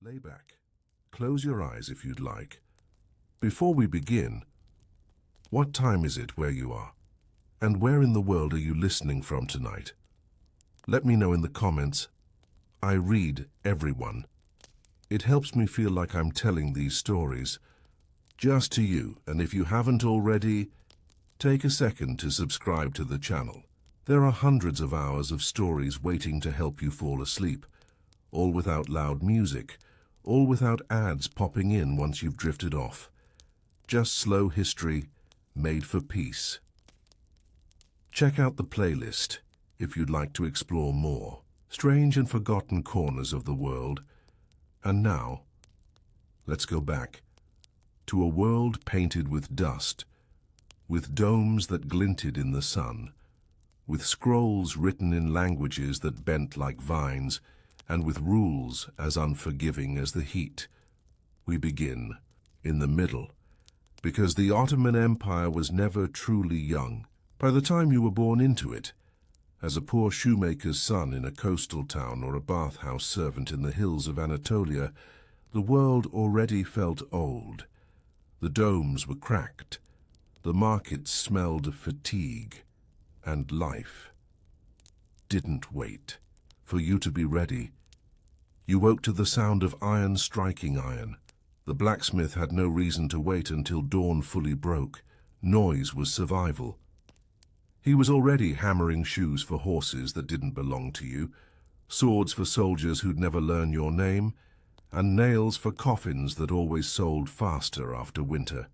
Lay back. Close your eyes if you'd like. Before we begin, what time is it where you are? And where in the world are you listening from tonight? Let me know in the comments. I read everyone. It helps me feel like I'm telling these stories just to you, and if you haven't already, take a second to subscribe to the channel. There are hundreds of hours of stories waiting to help you fall asleep, all without loud music, all without ads popping in once you've drifted off. Just slow history made for peace. Check out the playlist if you'd like to explore more strange and forgotten corners of the world. And now, let's go back to a world painted with dust, with domes that glinted in the sun, with scrolls written in languages that bent like vines, and with rules as unforgiving as the heat. We begin in the middle, because the Ottoman Empire was never truly young. By the time you were born into it, as a poor shoemaker's son in a coastal town or a bathhouse servant in the hills of Anatolia, the world already felt old. The domes were cracked, the markets smelled of fatigue, and life didn't wait for you to be ready. You woke to the sound of iron striking iron. The blacksmith had no reason to wait until dawn fully broke. Noise was survival. He was already hammering shoes for horses that didn't belong to you, swords for soldiers who'd never learn your name, and nails for coffins that always sold faster after winter.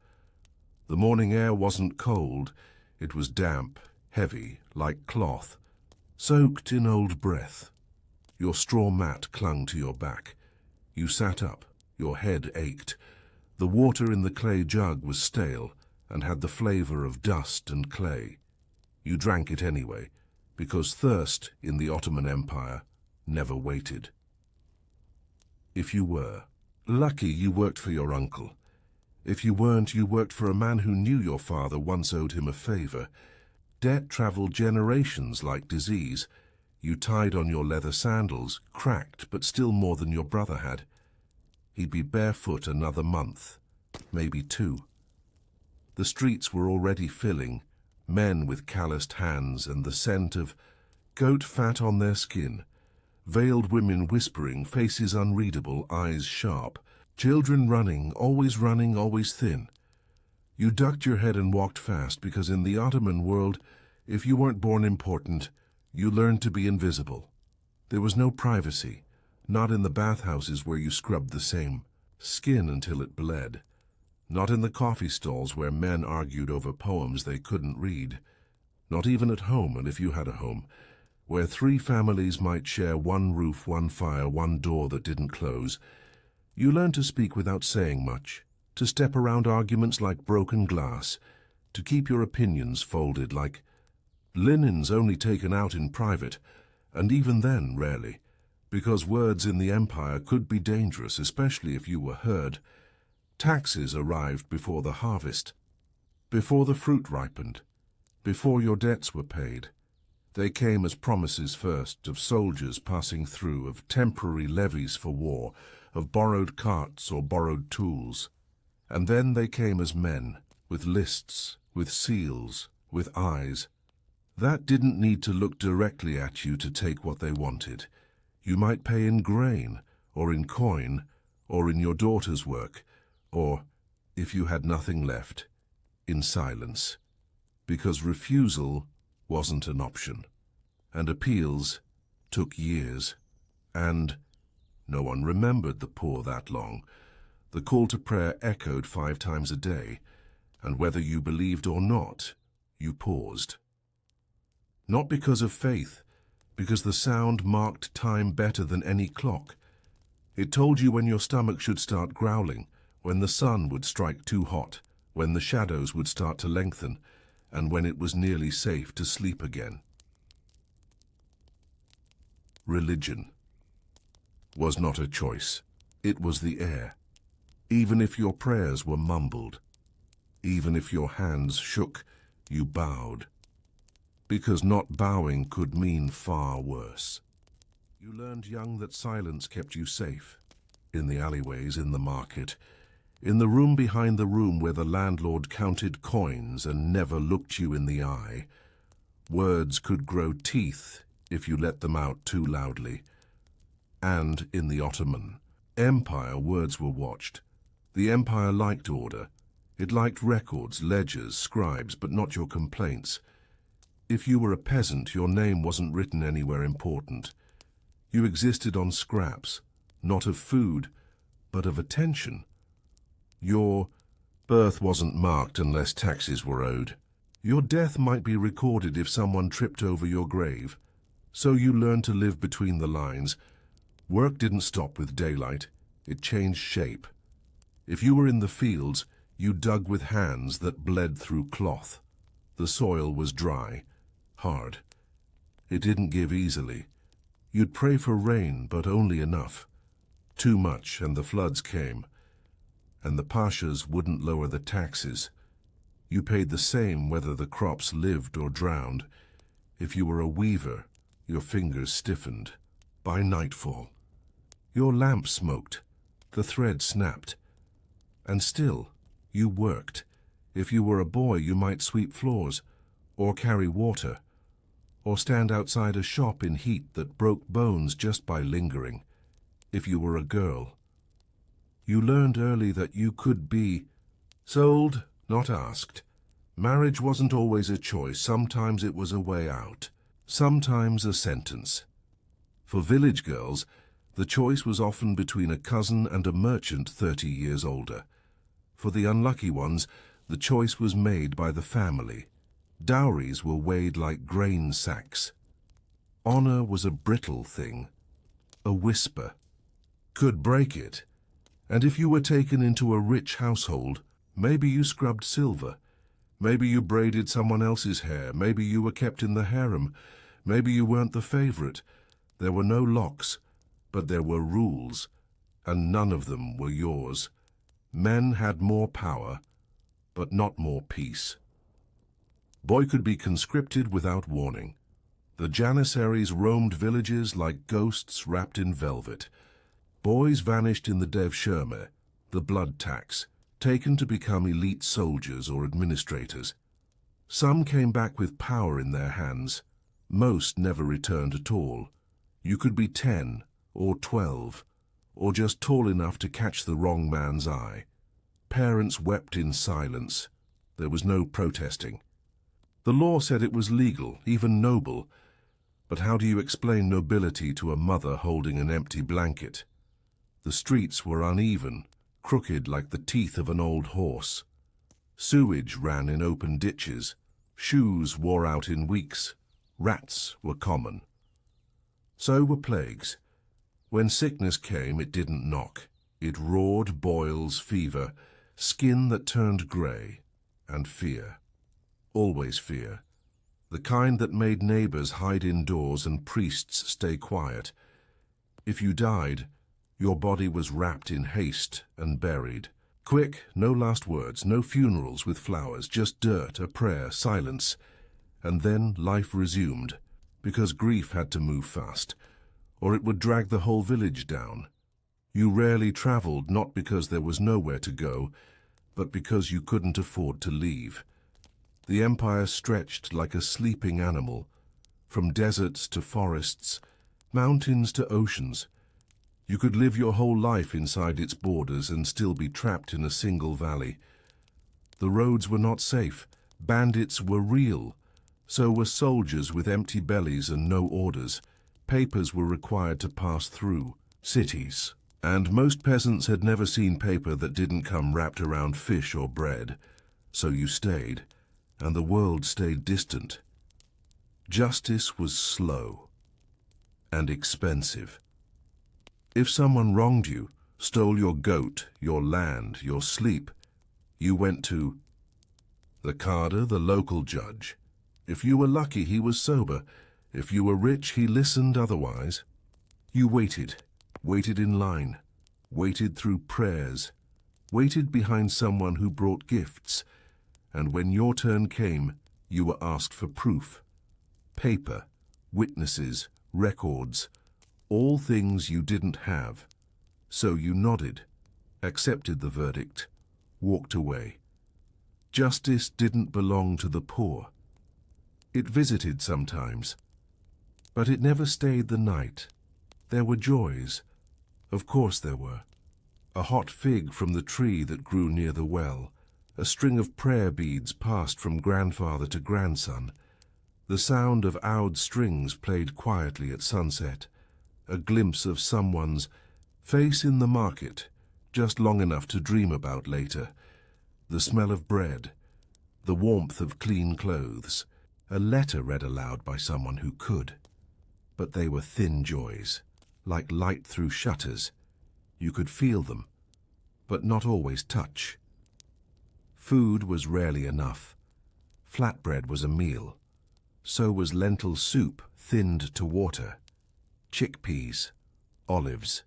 The morning air wasn't cold. It was damp, heavy, like cloth, soaked in old breath. Your straw mat clung to your back. You sat up. Your head ached. The water in the clay jug was stale and had the flavor of dust and clay. You drank it anyway, because thirst in the Ottoman Empire never waited. If you were lucky, you worked for your uncle. If you weren't, you worked for a man who knew your father once owed him a favor. Debt traveled generations like disease. You tied on your leather sandals, cracked but still more than your brother had. He'd be barefoot another month, maybe two. The streets were already filling, men with calloused hands and the scent of goat fat on their skin, veiled women whispering, faces unreadable, eyes sharp, children running, always thin. You ducked your head and walked fast because in the Ottoman world, if you weren't born important, you learned to be invisible. There was no privacy, not in the bathhouses where you scrubbed the same skin until it bled, not in the coffee stalls where men argued over poems they couldn't read, not even at home, and if you had a home, where three families might share one roof, one fire, one door that didn't close. You learned to speak without saying much, to step around arguments like broken glass, to keep your opinions folded like linens only taken out in private, and even then rarely, because words in the empire could be dangerous, especially if you were heard. Taxes arrived before the harvest, before the fruit ripened, before your debts were paid. They came as promises first, of soldiers passing through, of temporary levies for war, of borrowed carts or borrowed tools. And then they came as men, with lists, with seals, with eyes. That didn't need to look directly at you to take what they wanted. You might pay in grain, or in coin, or in your daughter's work, or, if you had nothing left, in silence. Because refusal wasn't an option, and appeals took years, and no one remembered the poor that long. The call to prayer echoed 5 times a day, and whether you believed or not, you paused. Not because of faith, because the sound marked time better than any clock. It told you when your stomach should start growling, when the sun would strike too hot, when the shadows would start to lengthen, and when it was nearly safe to sleep again. Religion was not a choice. It was the air. Even if your prayers were mumbled, even if your hands shook, you bowed. Because not bowing could mean far worse. You learned young that silence kept you safe. in the alleyways, in the market, in the room behind the room where the landlord counted coins and never looked you in the eye. Words could grow teeth if you let them out too loudly. And in the Ottoman Empire, words were watched. The empire liked order. It liked records, ledgers, scribes, but not your complaints. If you were a peasant, your name wasn't written anywhere important. You existed on scraps, not of food, but of attention. Your birth wasn't marked unless taxes were owed. Your death might be recorded if someone tripped over your grave. So you learned to live between the lines. Work didn't stop with daylight. It changed shape. If you were in the fields, you dug with hands that bled through cloth. The soil was dry, hard. It didn't give easily. You'd pray for rain, but only enough. Too much, and the floods came. And the pashas wouldn't lower the taxes. You paid the same whether the crops lived or drowned. If you were a weaver, your fingers stiffened. By nightfall, your lamp smoked, the thread snapped. And still, you worked. If you were a boy, you might sweep floors, or carry water, or stand outside a shop in heat that broke bones just by lingering. If you were a girl, you learned early that you could be sold, not asked. Marriage wasn't always a choice. Sometimes it was a way out, sometimes a sentence. For village girls, the choice was often between a cousin and a merchant 30 years older. For the unlucky ones, the choice was made by the family. Dowries were weighed like grain sacks. Honor was a brittle thing. A whisper could break it. And if you were taken into a rich household, maybe you scrubbed silver. Maybe you braided someone else's hair. Maybe you were kept in the harem. Maybe you weren't the favorite. There were no locks, but there were rules, and none of them were yours. Men had more power, but not more peace. Boy could be conscripted without warning. The janissaries roamed villages like ghosts wrapped in velvet. Boys vanished in the devshirme, the blood tax, taken to become elite soldiers or administrators. Some came back with power in their hands. Most never returned at all. You could be 10 or 12, or just tall enough to catch the wrong man's eye. Parents wept in silence. There was no protesting. The law said it was legal, even noble. But how do you explain nobility to a mother holding an empty blanket? The streets were uneven, crooked like the teeth of an old horse. Sewage ran in open ditches. Shoes wore out in weeks. Rats were common. So were plagues. When sickness came, it didn't knock. It roared, boils, fever, skin that turned grey, and fear. Always fear. The kind that made neighbors hide indoors and priests stay quiet. If you died, your body was wrapped in haste and buried. Quick, no last words, no funerals with flowers, just dirt, a prayer, silence. And then life resumed, because grief had to move fast, or it would drag the whole village down. You rarely traveled, not because there was nowhere to go, but because you couldn't afford to leave. The empire stretched like a sleeping animal, from deserts to forests, mountains to oceans. You could live your whole life inside its borders and still be trapped in a single valley. The roads were not safe. Bandits were real. So were soldiers with empty bellies and no orders. Papers were required to pass through cities. And most peasants had never seen paper that didn't come wrapped around fish or bread. So you stayed, and the world stayed distant. Justice was slow and expensive. If someone wronged you, stole your goat, your land, your sleep, you went to the carder, the local judge. If you were lucky, he was sober. If you were rich, he listened otherwise. You waited in line, waited through prayers, waited behind someone who brought gifts. And when your turn came, you were asked for proof. Paper, witnesses, records, all things you didn't have. So you nodded, accepted the verdict, walked away. Justice didn't belong to the poor. It visited sometimes, but it never stayed the night. There were joys. Of course there were. A hot fig from the tree that grew near the well, a string of prayer beads passed from grandfather to grandson, the sound of oud strings played quietly at sunset, a glimpse of someone's face in the market, just long enough to dream about later, the smell of bread, the warmth of clean clothes, a letter read aloud by someone who could. But they were thin joys, like light through shutters. You could feel them, but not always touch. Food was rarely enough. Flatbread was a meal. So was lentil soup thinned to water, chickpeas, olives.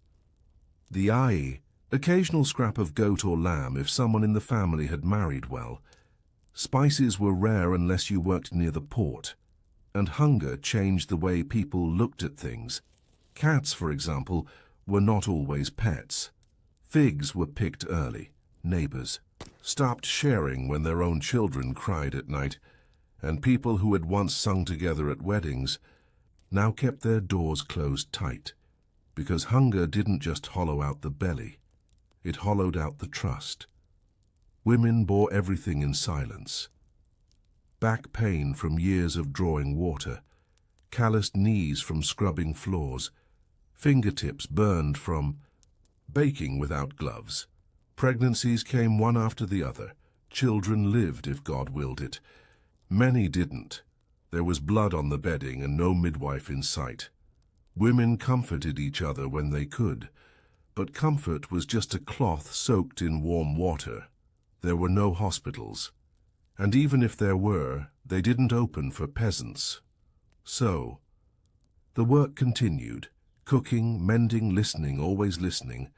The aye, occasional scrap of goat or lamb if someone in the family had married well. Spices were rare unless you worked near the port, and hunger changed the way people looked at things. Cats, for example, were not always pets. Figs were picked early. Neighbors stopped sharing when their own children cried at night, and people who had once sung together at weddings now kept their doors closed tight, because hunger didn't just hollow out the belly, it hollowed out the trust. Women bore everything in silence. Back pain from years of drawing water, calloused knees from scrubbing floors, fingertips burned from baking without gloves. Pregnancies came one after the other. Children lived if God willed it. Many didn't. There was blood on the bedding and no midwife in sight. Women comforted each other when they could, but comfort was just a cloth soaked in warm water. There were no hospitals, and even if there were, they didn't open for peasants. So, the work continued, cooking, mending, listening, always listening,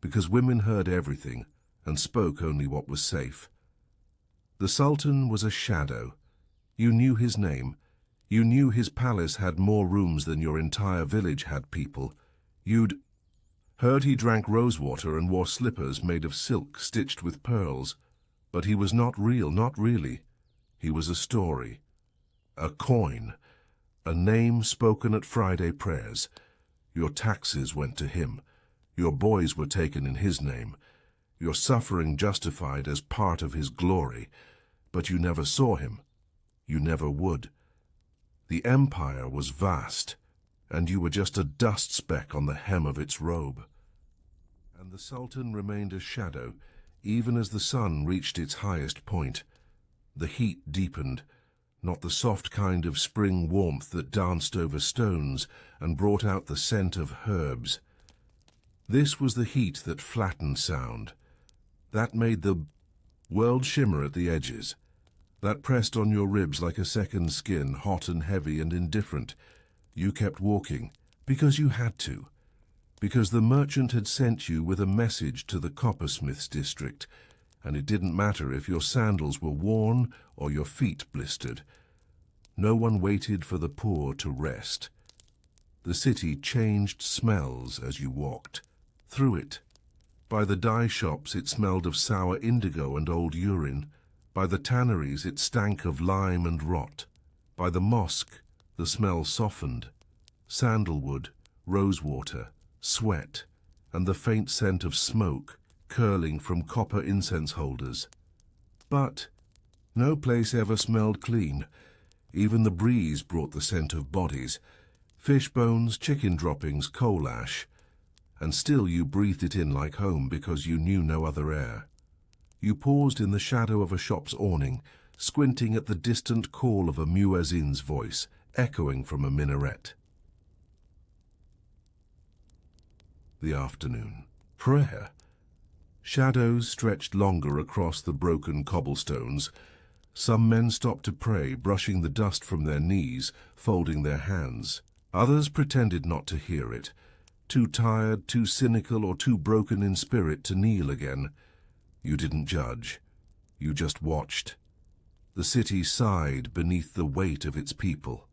because women heard everything and spoke only what was safe. The Sultan was a shadow. You knew his name. You knew his palace had more rooms than your entire village had people. You'd heard he drank rosewater and wore slippers made of silk stitched with pearls. But he was not real, not really. He was a story, a coin, a name spoken at Friday prayers. Your taxes went to him. Your boys were taken in his name. Your suffering justified as part of his glory. But you never saw him. You never would. The empire was vast, and you were just a dust speck on the hem of its robe. And the Sultan remained a shadow, even as the sun reached its highest point. The heat deepened, not the soft kind of spring warmth that danced over stones and brought out the scent of herbs. This was the heat that flattened sound, that made the world shimmer at the edges, that pressed on your ribs like a second skin, hot and heavy and indifferent. You kept walking, because you had to, because the merchant had sent you with a message to the coppersmith's district, and it didn't matter if your sandals were worn or your feet blistered. No one waited for the poor to rest. The city changed smells as you walked through it. By the dye shops it smelled of sour indigo and old urine. By the tanneries it stank of lime and rot. By the mosque the smell softened. Sandalwood, rosewater, sweat, and the faint scent of smoke curling from copper incense holders. But no place ever smelled clean. Even the breeze brought the scent of bodies, fish bones, chicken droppings, coal ash, and still you breathed it in like home because you knew no other air. You paused in the shadow of a shop's awning, squinting at the distant call of a muezzin's voice, echoing from a minaret. The afternoon. Prayer. Shadows stretched longer across the broken cobblestones. Some men stopped to pray, brushing the dust from their knees, folding their hands. Others pretended not to hear it, too tired, too cynical, or too broken in spirit to kneel again. You didn't judge. You just watched. The city sighed beneath the weight of its people.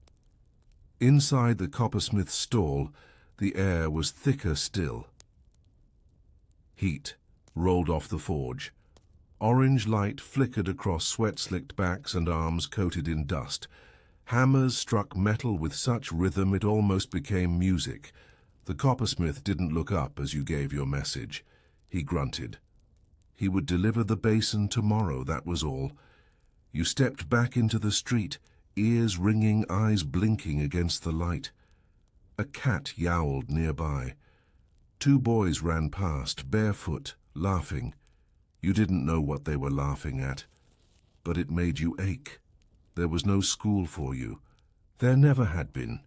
Inside the coppersmith's stall, the air was thicker still. Heat rolled off the forge. Orange light flickered across sweat-slicked backs and arms coated in dust. Hammers struck metal with such rhythm it almost became music. The coppersmith didn't look up as you gave your message. He grunted. He would deliver the basin tomorrow, that was all. You stepped back into the street, ears ringing, eyes blinking against the light. A cat yowled nearby. 2 boys ran past, barefoot, laughing. You didn't know what they were laughing at, but it made you ache. There was no school for you. There never had been.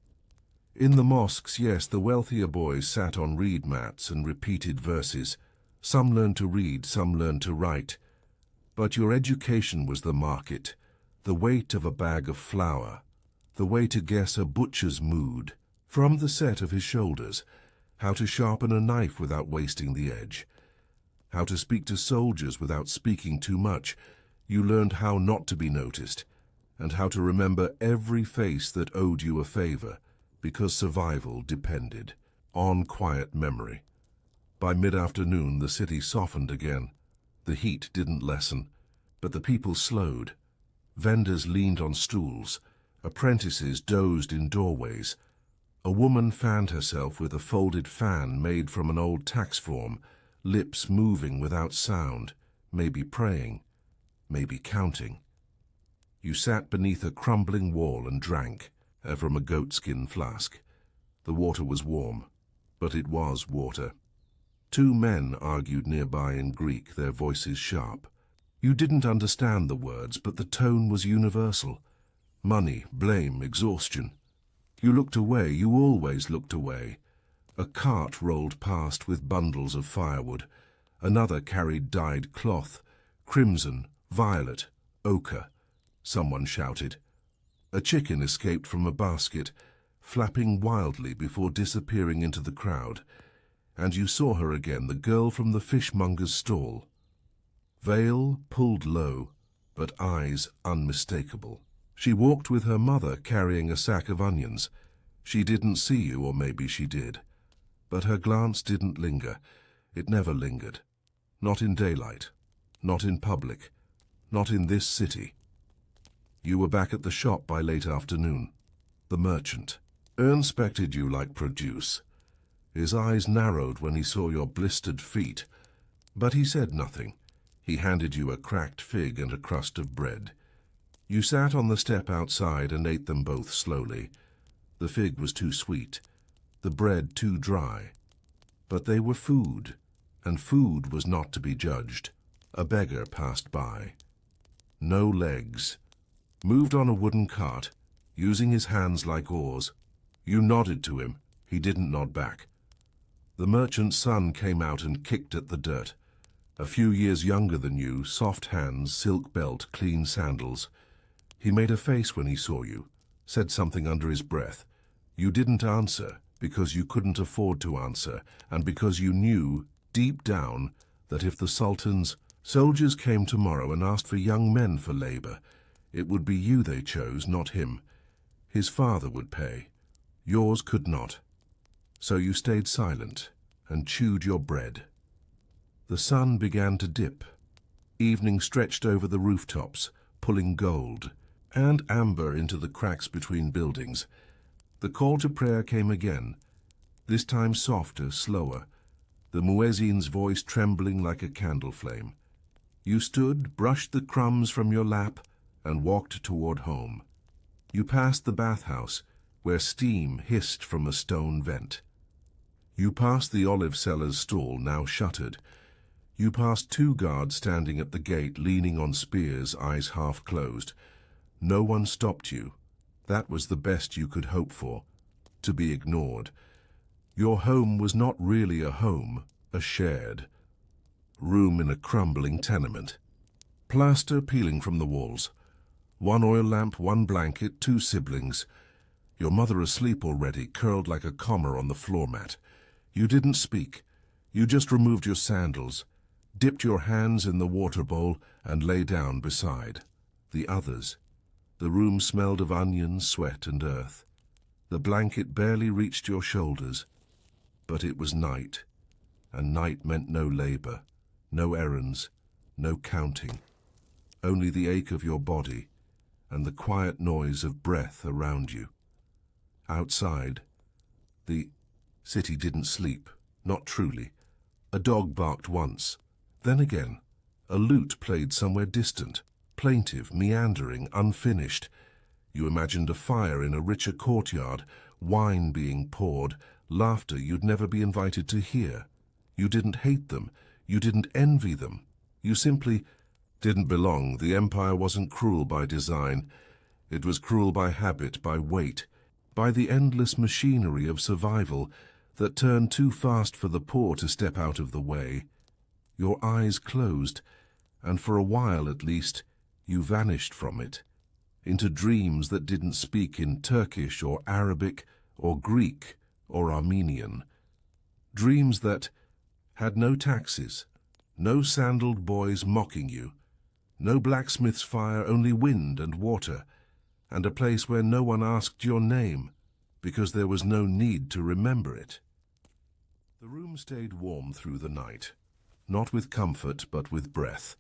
In the mosques, yes, the wealthier boys sat on reed mats and repeated verses. Some learned to read, some learned to write. But your education was the market, the weight of a bag of flour, the way to guess a butcher's mood, from the set of his shoulders, how to sharpen a knife without wasting the edge, how to speak to soldiers without speaking too much. You learned how not to be noticed, and how to remember every face that owed you a favor, because survival depended on quiet memory. By mid-afternoon, the city softened again. The heat didn't lessen, but the people slowed. Vendors leaned on stools. Apprentices dozed in doorways. A woman fanned herself with a folded fan made from an old tax form, lips moving without sound, maybe praying, maybe counting. You sat beneath a crumbling wall and drank from a goatskin flask. The water was warm, but it was water. 2 men argued nearby in Greek, their voices sharp. You didn't understand the words, but the tone was universal. Money, blame, exhaustion. You looked away, you always looked away. A cart rolled past with bundles of firewood. Another carried dyed cloth, crimson, violet, ochre. Someone shouted. A chicken escaped from a basket, flapping wildly before disappearing into the crowd. And you saw her again, the girl from the fishmonger's stall. Veil pulled low, but eyes unmistakable. She walked with her mother carrying a sack of onions. She didn't see you, or maybe she did. But her glance didn't linger. It never lingered. Not in daylight. Not in public. Not in this city. You were back at the shop by late afternoon. The merchant. Inspected you like produce. His eyes narrowed when he saw your blistered feet. But he said nothing. He handed you a cracked fig and a crust of bread. You sat on the step outside and ate them both slowly. The fig was too sweet, the bread too dry. But they were food, and food was not to be judged. A beggar passed by. No legs. Moved on a wooden cart, using his hands like oars. You nodded to him. He didn't nod back. The merchant's son came out and kicked at the dirt. A few years younger than you, soft hands, silk belt, clean sandals. He made a face when he saw you, said something under his breath. You didn't answer because you couldn't afford to answer, and because you knew, deep down, that if the sultans' soldiers came tomorrow and asked for young men for labor, it would be you they chose, not him. His father would pay. Yours could not. So you stayed silent and chewed your bread. The sun began to dip. Evening stretched over the rooftops, pulling gold and amber into the cracks between buildings. The call to prayer came again, this time softer, slower, the muezzin's voice trembling like a candle flame. You stood, brushed the crumbs from your lap, and walked toward home. You passed the bathhouse, where steam hissed from a stone vent. You passed the olive seller's stall, now shuttered. You passed 2 guards standing at the gate, leaning on spears, eyes half closed. No one stopped you. That was the best you could hope for, to be ignored. Your home was not really a home, a shared room in a crumbling tenement. Plaster peeling from the walls. 1 oil lamp, 1 blanket, 2 siblings. Your mother asleep already, curled like a comma on the floor mat. You didn't speak. You just removed your sandals, dipped your hands in the water bowl, and lay down beside the others. The room smelled of onions, sweat, and earth. The blanket barely reached your shoulders, but it was night, and night meant no labor, no errands, no counting, only the ache of your body and the quiet noise of breath around you. Outside, the city didn't sleep, not truly. A dog barked once. Then again, a lute played somewhere distant, plaintive, meandering, unfinished. You imagined a fire in a richer courtyard, wine being poured, laughter you'd never be invited to hear. You didn't hate them. You didn't envy them. You simply didn't belong. The empire wasn't cruel by design. It was cruel by habit, by weight, by the endless machinery of survival that turned too fast for the poor to step out of the way. Your eyes closed, and for a while at least, you vanished from it, into dreams that didn't speak in Turkish or Arabic or Greek or Armenian. Dreams that had no taxes, no sandaled boys mocking you, no blacksmith's fire, only wind and water, and a place where no one asked your name, because there was no need to remember it. The room stayed warm through the night, not with comfort, but with breath.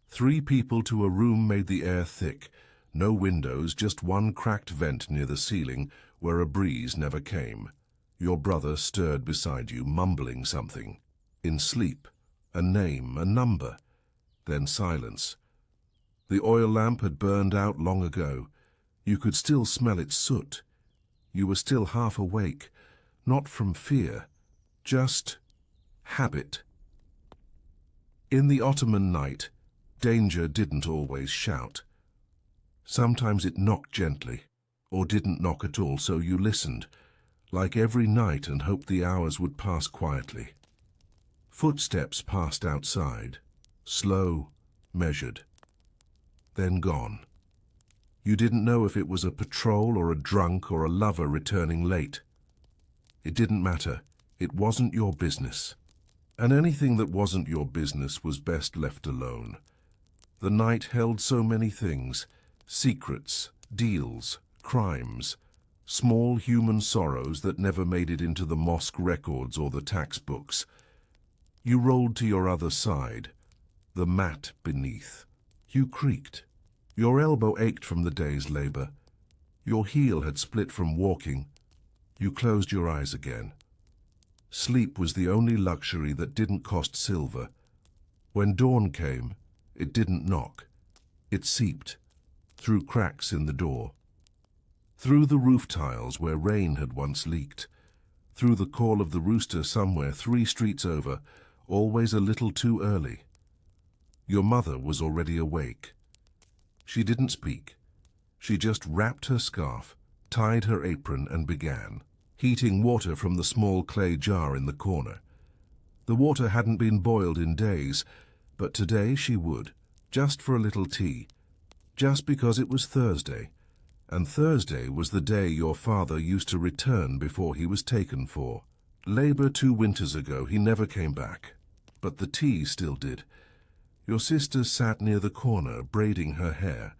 3 people to a room made the air thick, no windows, just one cracked vent near the ceiling where a breeze never came. Your brother stirred beside you, mumbling something. In sleep, a name, a number, then silence. The oil lamp had burned out long ago. You could still smell its soot. You were still half awake, not from fear, just habit. In the Ottoman night, danger didn't always shout. Sometimes it knocked gently, or didn't knock at all, so you listened, like every night, and hoped the hours would pass quietly. Footsteps passed outside, slow, measured, then gone. You didn't know if it was a patrol or a drunk or a lover returning late. It didn't matter. It wasn't your business. And anything that wasn't your business was best left alone. The night held so many things: secrets, deals, crimes, small human sorrows that never made it into the mosque records or the tax books. You rolled to your other side, the mat beneath. You creaked. Your elbow ached from the day's labor. Your heel had split from walking. You closed your eyes again. Sleep was the only luxury that didn't cost silver. When dawn came, it didn't knock. It seeped, through cracks in the door, through the roof tiles where rain had once leaked, through the call of the rooster somewhere 3 streets over, always a little too early. Your mother was already awake. She didn't speak. She just wrapped her scarf, tied her apron, and began heating water from the small clay jar in the corner. The water hadn't been boiled in days, but today she would, just for a little tea, just because it was Thursday, and Thursday was the day your father used to return before he was taken for labor 2 winters ago. He never came back, but the tea still did. Your sister sat near the corner, braiding her hair.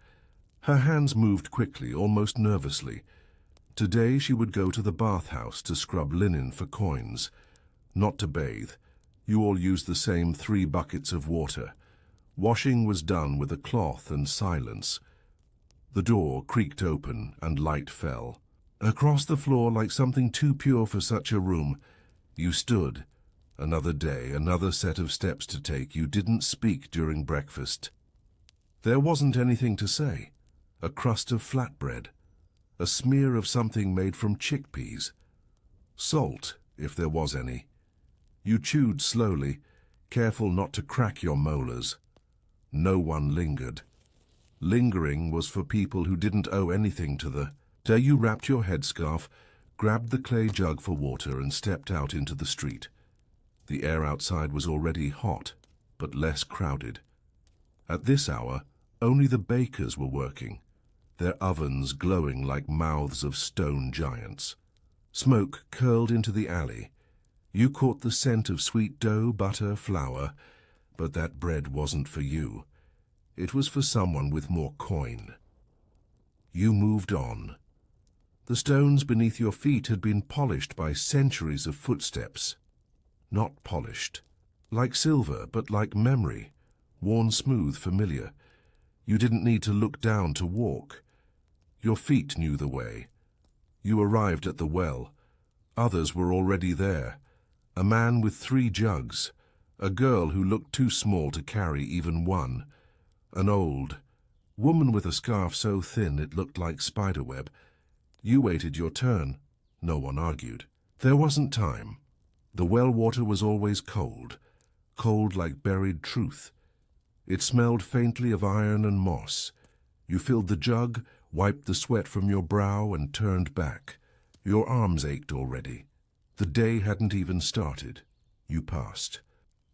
Her hands moved quickly, almost nervously. Today she would go to the bathhouse to scrub linen for coins, not to bathe. You all used the same 3 buckets of water. Washing was done with a cloth and silence. The door creaked open and light fell. Across the floor, like something too pure for such a room, you stood. Another day, another set of steps to take. You didn't speak during breakfast. There wasn't anything to say. A crust of flatbread. A smear of something made from chickpeas. Salt, if there was any. You chewed slowly, careful not to crack your molars. No one lingered. Lingering was for people who didn't owe anything to the day. You wrapped your headscarf, grabbed the clay jug for water, and stepped out into the street. The air outside was already hot, but less crowded. At this hour, only the bakers were working, their ovens glowing like mouths of stone giants. Smoke curled into the alley. You caught the scent of sweet dough, butter, flour, but that bread wasn't for you. It was for someone with more coin. You moved on. The stones beneath your feet had been polished by centuries of footsteps. not polished. Like silver, but like memory, worn smooth, familiar. You didn't need to look down to walk. Your feet knew the way. You arrived at the well. Others were already there. A man with 3 jugs. A girl who looked too small to carry even one. An old woman with a scarf so thin it looked like spiderweb. You waited your turn. No one argued. There wasn't time. The well water was always cold, cold like buried truth. It smelled faintly of iron and moss. You filled the jug, wiped the sweat from your brow, and turned back. Your arms ached already. The day hadn't even started. You passed.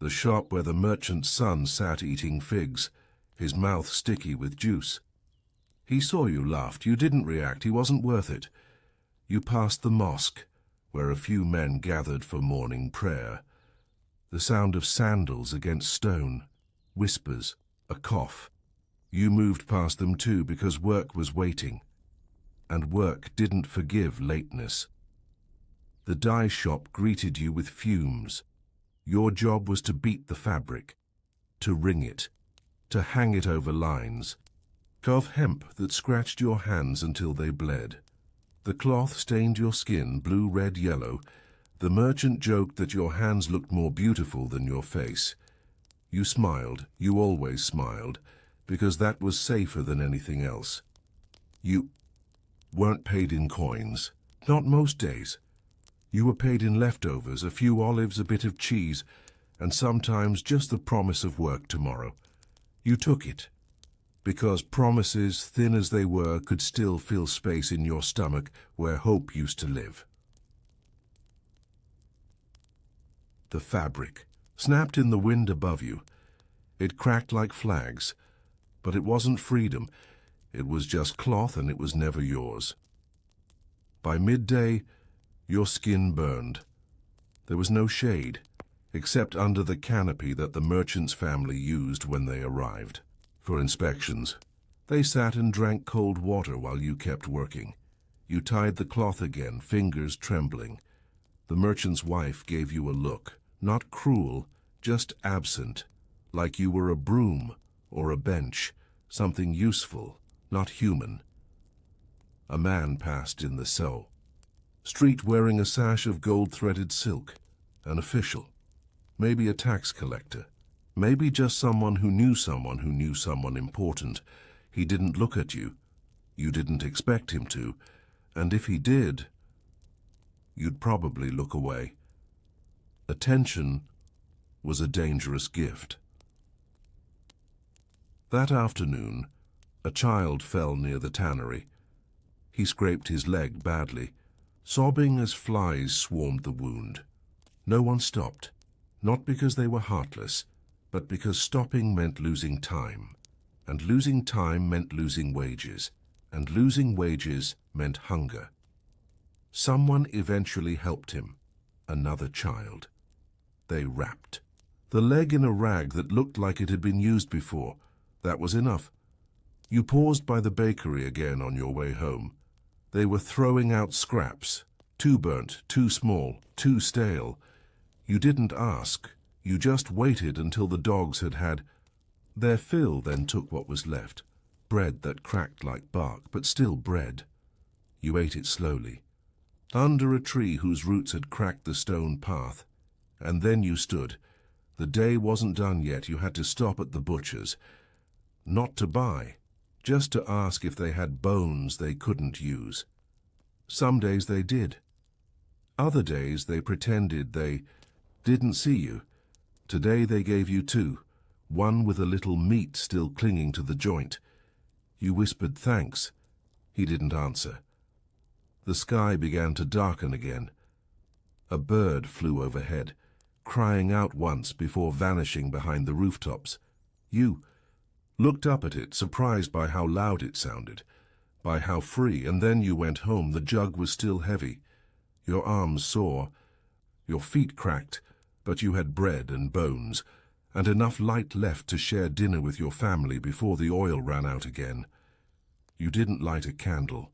The shop where the merchant's son sat eating figs, his mouth sticky with juice. He saw you, laughed. You didn't react. He wasn't worth it. You passed the mosque, where a few men gathered for morning prayer. The sound of sandals against stone, whispers, a cough. You moved past them too because work was waiting. And work didn't forgive lateness. The dye shop greeted you with fumes. Your job was to beat the fabric, to wring it, to hang it over lines. Of hemp that scratched your hands until they bled. The cloth stained your skin blue, red, yellow. The merchant joked that your hands looked more beautiful than your face. You smiled, you always smiled, because that was safer than anything else. You weren't paid in coins, not most days. You were paid in leftovers, a few olives, a bit of cheese, and sometimes just the promise of work tomorrow. You took it, because promises, thin as they were, could still fill space in your stomach where hope used to live. The fabric snapped in the wind above you. It cracked like flags, but it wasn't freedom. It was just cloth, and it was never yours. By midday, your skin burned. There was no shade, except under the canopy that the merchant's family used when they arrived. For inspections, they sat and drank cold water while you kept working. You tied the cloth again, fingers trembling. The merchant's wife gave you a look, not cruel, just absent, like you were a broom or a bench, something useful, not human. A man passed in the street wearing a sash of gold-threaded silk, an official, maybe a tax collector. Maybe just someone who knew someone important. He didn't look at you. You didn't expect him to. And if he did, you'd probably look away. Attention was a dangerous gift. That afternoon, a child fell near the tannery. He scraped his leg badly, sobbing as flies swarmed the wound. No one stopped, not because they were heartless, but because stopping meant losing time, and losing time meant losing wages, and losing wages meant hunger. Someone eventually helped him, another child. They wrapped the leg in a rag that looked like it had been used before. That was enough. You paused by the bakery again on your way home. They were throwing out scraps, too burnt, too small, too stale. You didn't ask. You just waited until the dogs had had their fill, then took what was left. Bread that cracked like bark, but still bread. You ate it slowly, under a tree whose roots had cracked the stone path. And then you stood. The day wasn't done yet. You had to stop at the butcher's. Not to buy, just to ask if they had bones they couldn't use. Some days they did. Other days they pretended they didn't see you. Today they gave you 2, one with a little meat still clinging to the joint. You whispered thanks. He didn't answer. The sky began to darken again. A bird flew overhead, crying out once before vanishing behind the rooftops. You looked up at it, surprised by how loud it sounded, by how free, and then you went home. The jug was still heavy. Your arms sore, your feet cracked, but you had bread and bones, and enough light left to share dinner with your family before the oil ran out again. You didn't light a candle.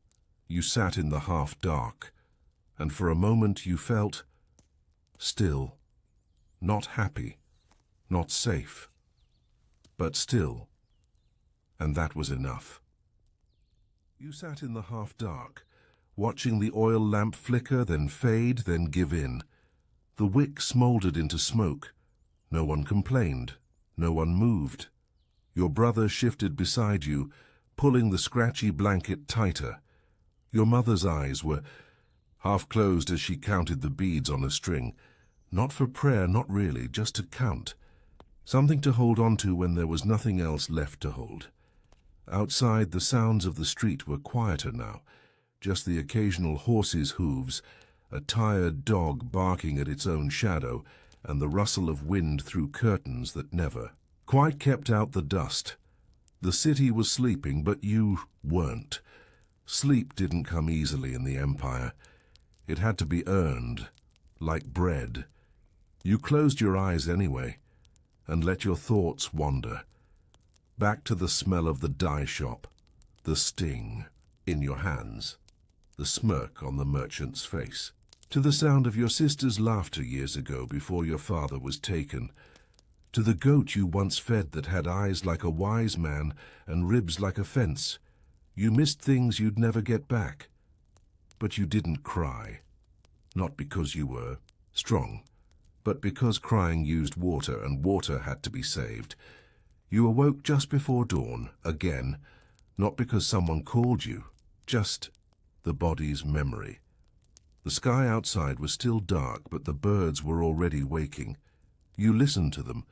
You sat in the half-dark, and for a moment you felt still. Not happy, not safe, but still, and that was enough. You sat in the half-dark, watching the oil lamp flicker, then fade, then give in. The wick smouldered into smoke. No one complained, no one moved. Your brother shifted beside you, pulling the scratchy blanket tighter. Your mother's eyes were half closed as she counted the beads on a string. Not for prayer, not really, just to count. Something to hold on to when there was nothing else left to hold. Outside, the sounds of the street were quieter now. Just the occasional horse's hooves, a tired dog barking at its own shadow, and the rustle of wind through curtains that never quite kept out the dust. The city was sleeping, but you weren't. Sleep didn't come easily in the Empire. It had to be earned, like bread. You closed your eyes anyway, and let your thoughts wander. Back to the smell of the dye shop, the sting in your hands, the smirk on the merchant's face. To the sound of your sister's laughter years ago before your father was taken. To the goat you once fed that had eyes like a wise man and ribs like a fence. You missed things you'd never get back. But you didn't cry. Not because you were strong, but because crying used water, and water had to be saved. You awoke just before dawn, again, not because someone called you, just the body's memory. The sky outside was still dark, but the birds were already waking. You listened to them,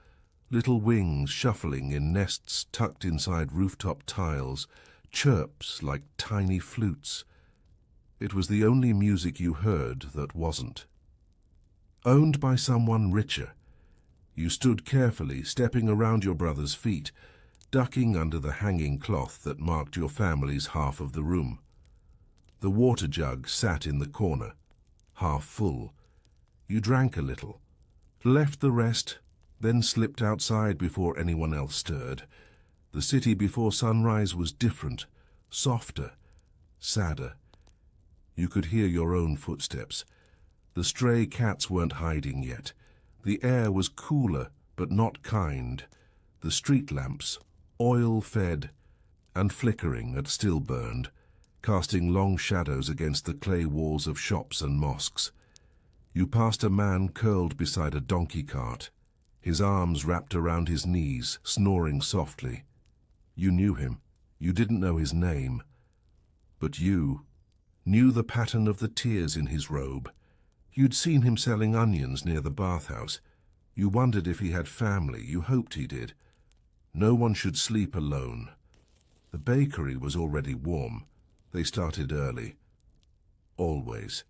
little wings shuffling in nests tucked inside rooftop tiles, chirps like tiny flutes. It was the only music you heard that wasn't. Owned by someone richer, you stood carefully, stepping around your brother's feet, ducking under the hanging cloth that marked your family's half of the room. The water jug sat in the corner, half full. You drank a little, left the rest, then slipped outside before anyone else stirred. The city before sunrise was different, softer, sadder. You could hear your own footsteps. The stray cats weren't hiding yet. The air was cooler, but not kind. The street lamps, oil-fed and flickering, had still burned, casting long shadows against the clay walls of shops and mosques. You passed a man curled beside a donkey cart, his arms wrapped around his knees, snoring softly. You knew him. You didn't know his name. But you knew the pattern of the tears in his robe. You'd seen him selling onions near the bathhouse. You wondered if he had family. You hoped he did. No one should sleep alone. The bakery was already warm. They started early. Always.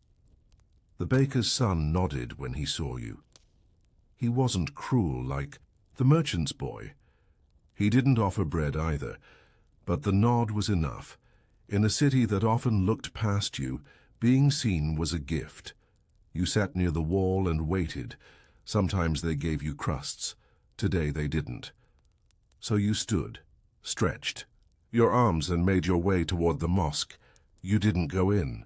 The baker's son nodded when he saw you. He wasn't cruel like the merchant's boy. He didn't offer bread either, but the nod was enough. In a city that often looked past you, being seen was a gift. You sat near the wall and waited. Sometimes they gave you crusts. Today they didn't. So you stood, stretched your arms, and made your way toward the mosque. You didn't go in.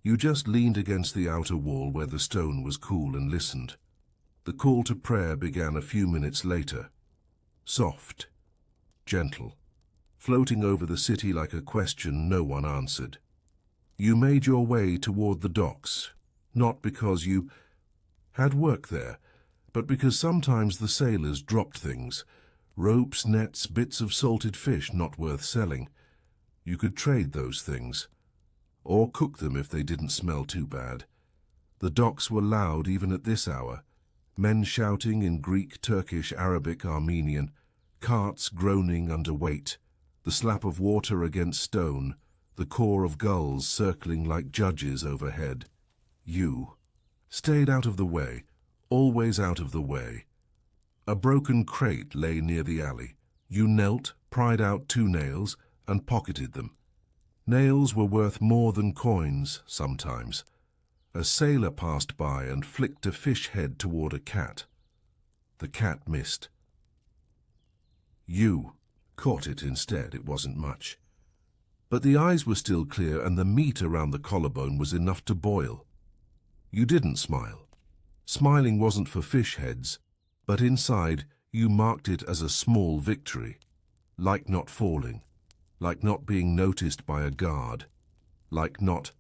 You just leaned against the outer wall where the stone was cool and listened. The call to prayer began a few minutes later. Soft, gentle, floating over the city like a question no one answered. You made your way toward the docks, not because you had work there, but because sometimes the sailors dropped things, ropes, nets, bits of salted fish not worth selling. You could trade those things, or cook them if they didn't smell too bad. The docks were loud even at this hour, men shouting in Greek, Turkish, Arabic, Armenian, carts groaning under weight, the slap of water against stone, the caw of gulls circling like judges overhead. You stayed out of the way, always out of the way. A broken crate lay near the alley. You knelt, pried out 2 nails, and pocketed them. Nails were worth more than coins sometimes. A sailor passed by and flicked a fish head toward a cat. The cat missed. You caught it instead. It wasn't much. But the eyes were still clear, and the meat around the collarbone was enough to boil. You didn't smile. Smiling wasn't for fish heads. But inside, you marked it as a small victory, like not falling, like not being noticed by a guard, like not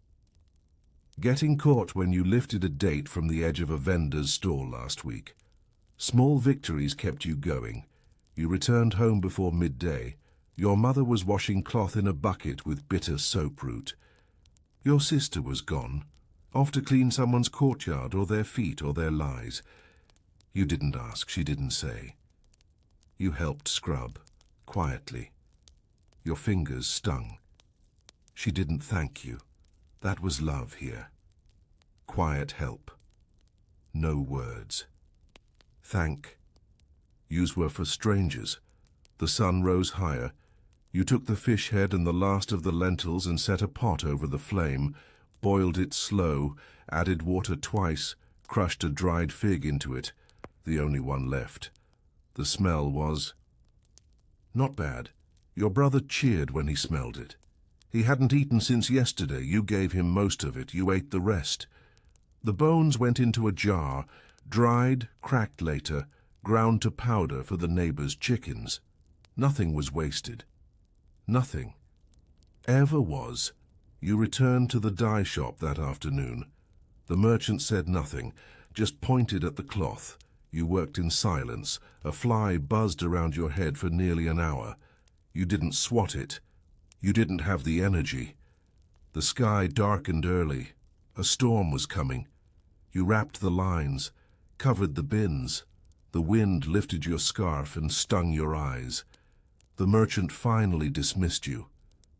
getting caught when you lifted a date from the edge of a vendor's stall last week. Small victories kept you going. You returned home before midday. Your mother was washing cloth in a bucket with bitter soap root. Your sister was gone, off to clean someone's courtyard or their feet or their lies. You didn't ask, she didn't say. You helped scrub, quietly. Your fingers stung. She didn't thank you. That was love here. Quiet help. No words. Thank yous were for strangers. The sun rose higher. You took the fish head and the last of the lentils and set a pot over the flame, boiled it slow, added water twice, crushed a dried fig into it, the only one left. The smell was not bad. Your brother cheered when he smelled it. He hadn't eaten since yesterday. You gave him most of it. You ate the rest. The bones went into a jar, dried, cracked later, ground to powder for the neighbor's chickens. Nothing was wasted. Nothing. Ever was. You returned to the dye shop that afternoon. The merchant said nothing, just pointed at the cloth. You worked in silence. A fly buzzed around your head for nearly an hour. You didn't swat it. You didn't have the energy. The sky darkened early. A storm was coming. You wrapped the lines, covered the bins. The wind lifted your scarf and stung your eyes. The merchant finally dismissed you.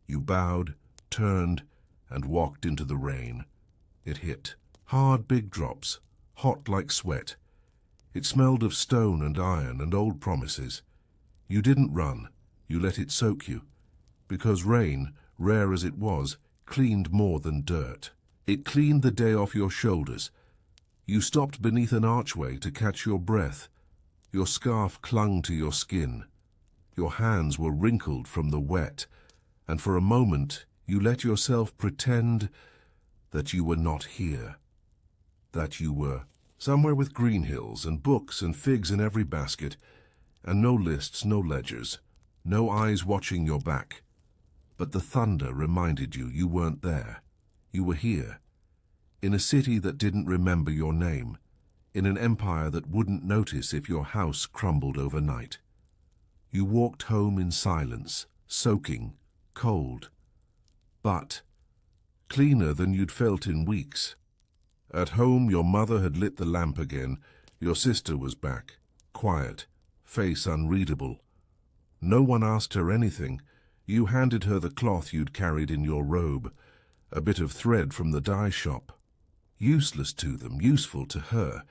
You bowed, turned, and walked into the rain. It hit. Hard big drops, hot like sweat. It smelled of stone and iron and old promises. You didn't run. You let it soak you. Because rain, rare as it was, cleaned more than dirt. It cleaned the day off your shoulders. You stopped beneath an archway to catch your breath. Your scarf clung to your skin. Your hands were wrinkled from the wet, and for a moment you let yourself pretend that you were not here, that you were somewhere with green hills and books and figs in every basket, and no lists, no ledgers, no eyes watching your back. But the thunder reminded you you weren't there. You were here, in a city that didn't remember your name, in an empire that wouldn't notice if your house crumbled overnight. You walked home in silence, soaking, cold, but cleaner than you'd felt in weeks. At home, your mother had lit the lamp again. Your sister was back, quiet, face unreadable. No one asked her anything. You handed her the cloth you'd carried in your robe, a bit of thread from the dye shop. Useless to them, useful to her.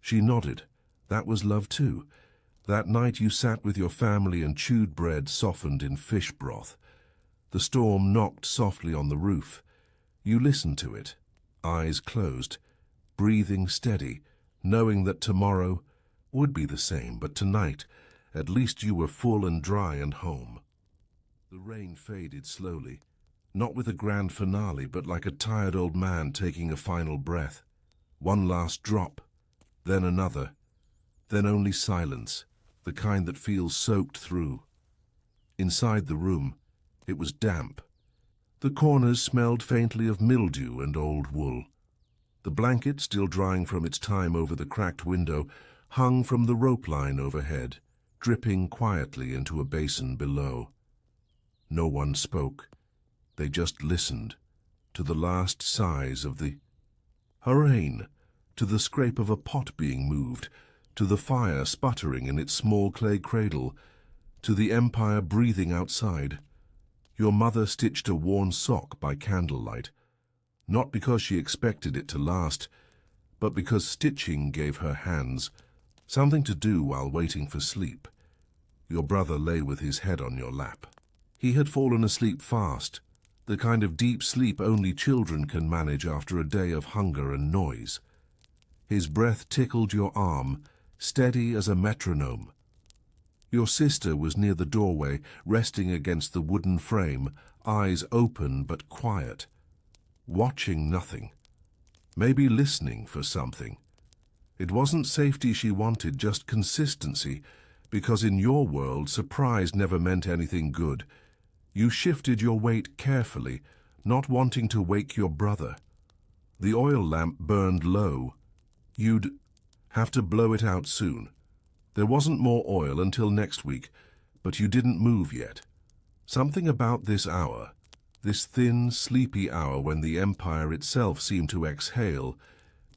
She nodded. That was love too. That night you sat with your family and chewed bread softened in fish broth. The storm knocked softly on the roof. You listened to it, eyes closed, breathing steady, knowing that tomorrow would be the same, but tonight, at least you were full and dry and home. The rain faded slowly, not with a grand finale, but like a tired old man taking a final breath. One last drop, then another, then only silence, the kind that feels soaked through. Inside the room, it was damp. The corners smelled faintly of mildew and old wool. The blanket, still drying from its time over the cracked window, hung from the rope line overhead, dripping quietly into a basin below. No one spoke. They just listened to the last sighs of the rain, to the scrape of a pot being moved, to the fire sputtering in its small clay cradle, to the empire breathing outside. Your mother stitched a worn sock by candlelight, not because she expected it to last, but because stitching gave her hands something to do while waiting for sleep. Your brother lay with his head on your lap. He had fallen asleep fast, the kind of deep sleep only children can manage after a day of hunger and noise. His breath tickled your arm, steady as a metronome. Your sister was near the doorway, resting against the wooden frame, eyes open but quiet, watching nothing, maybe listening for something. It wasn't safety she wanted, just consistency, because in your world, surprise never meant anything good. You shifted your weight carefully, not wanting to wake your brother. The oil lamp burned low. You'd have to blow it out soon. There wasn't more oil until next week, but you didn't move yet. Something about this hour, this thin, sleepy hour when the Empire itself seemed to exhale,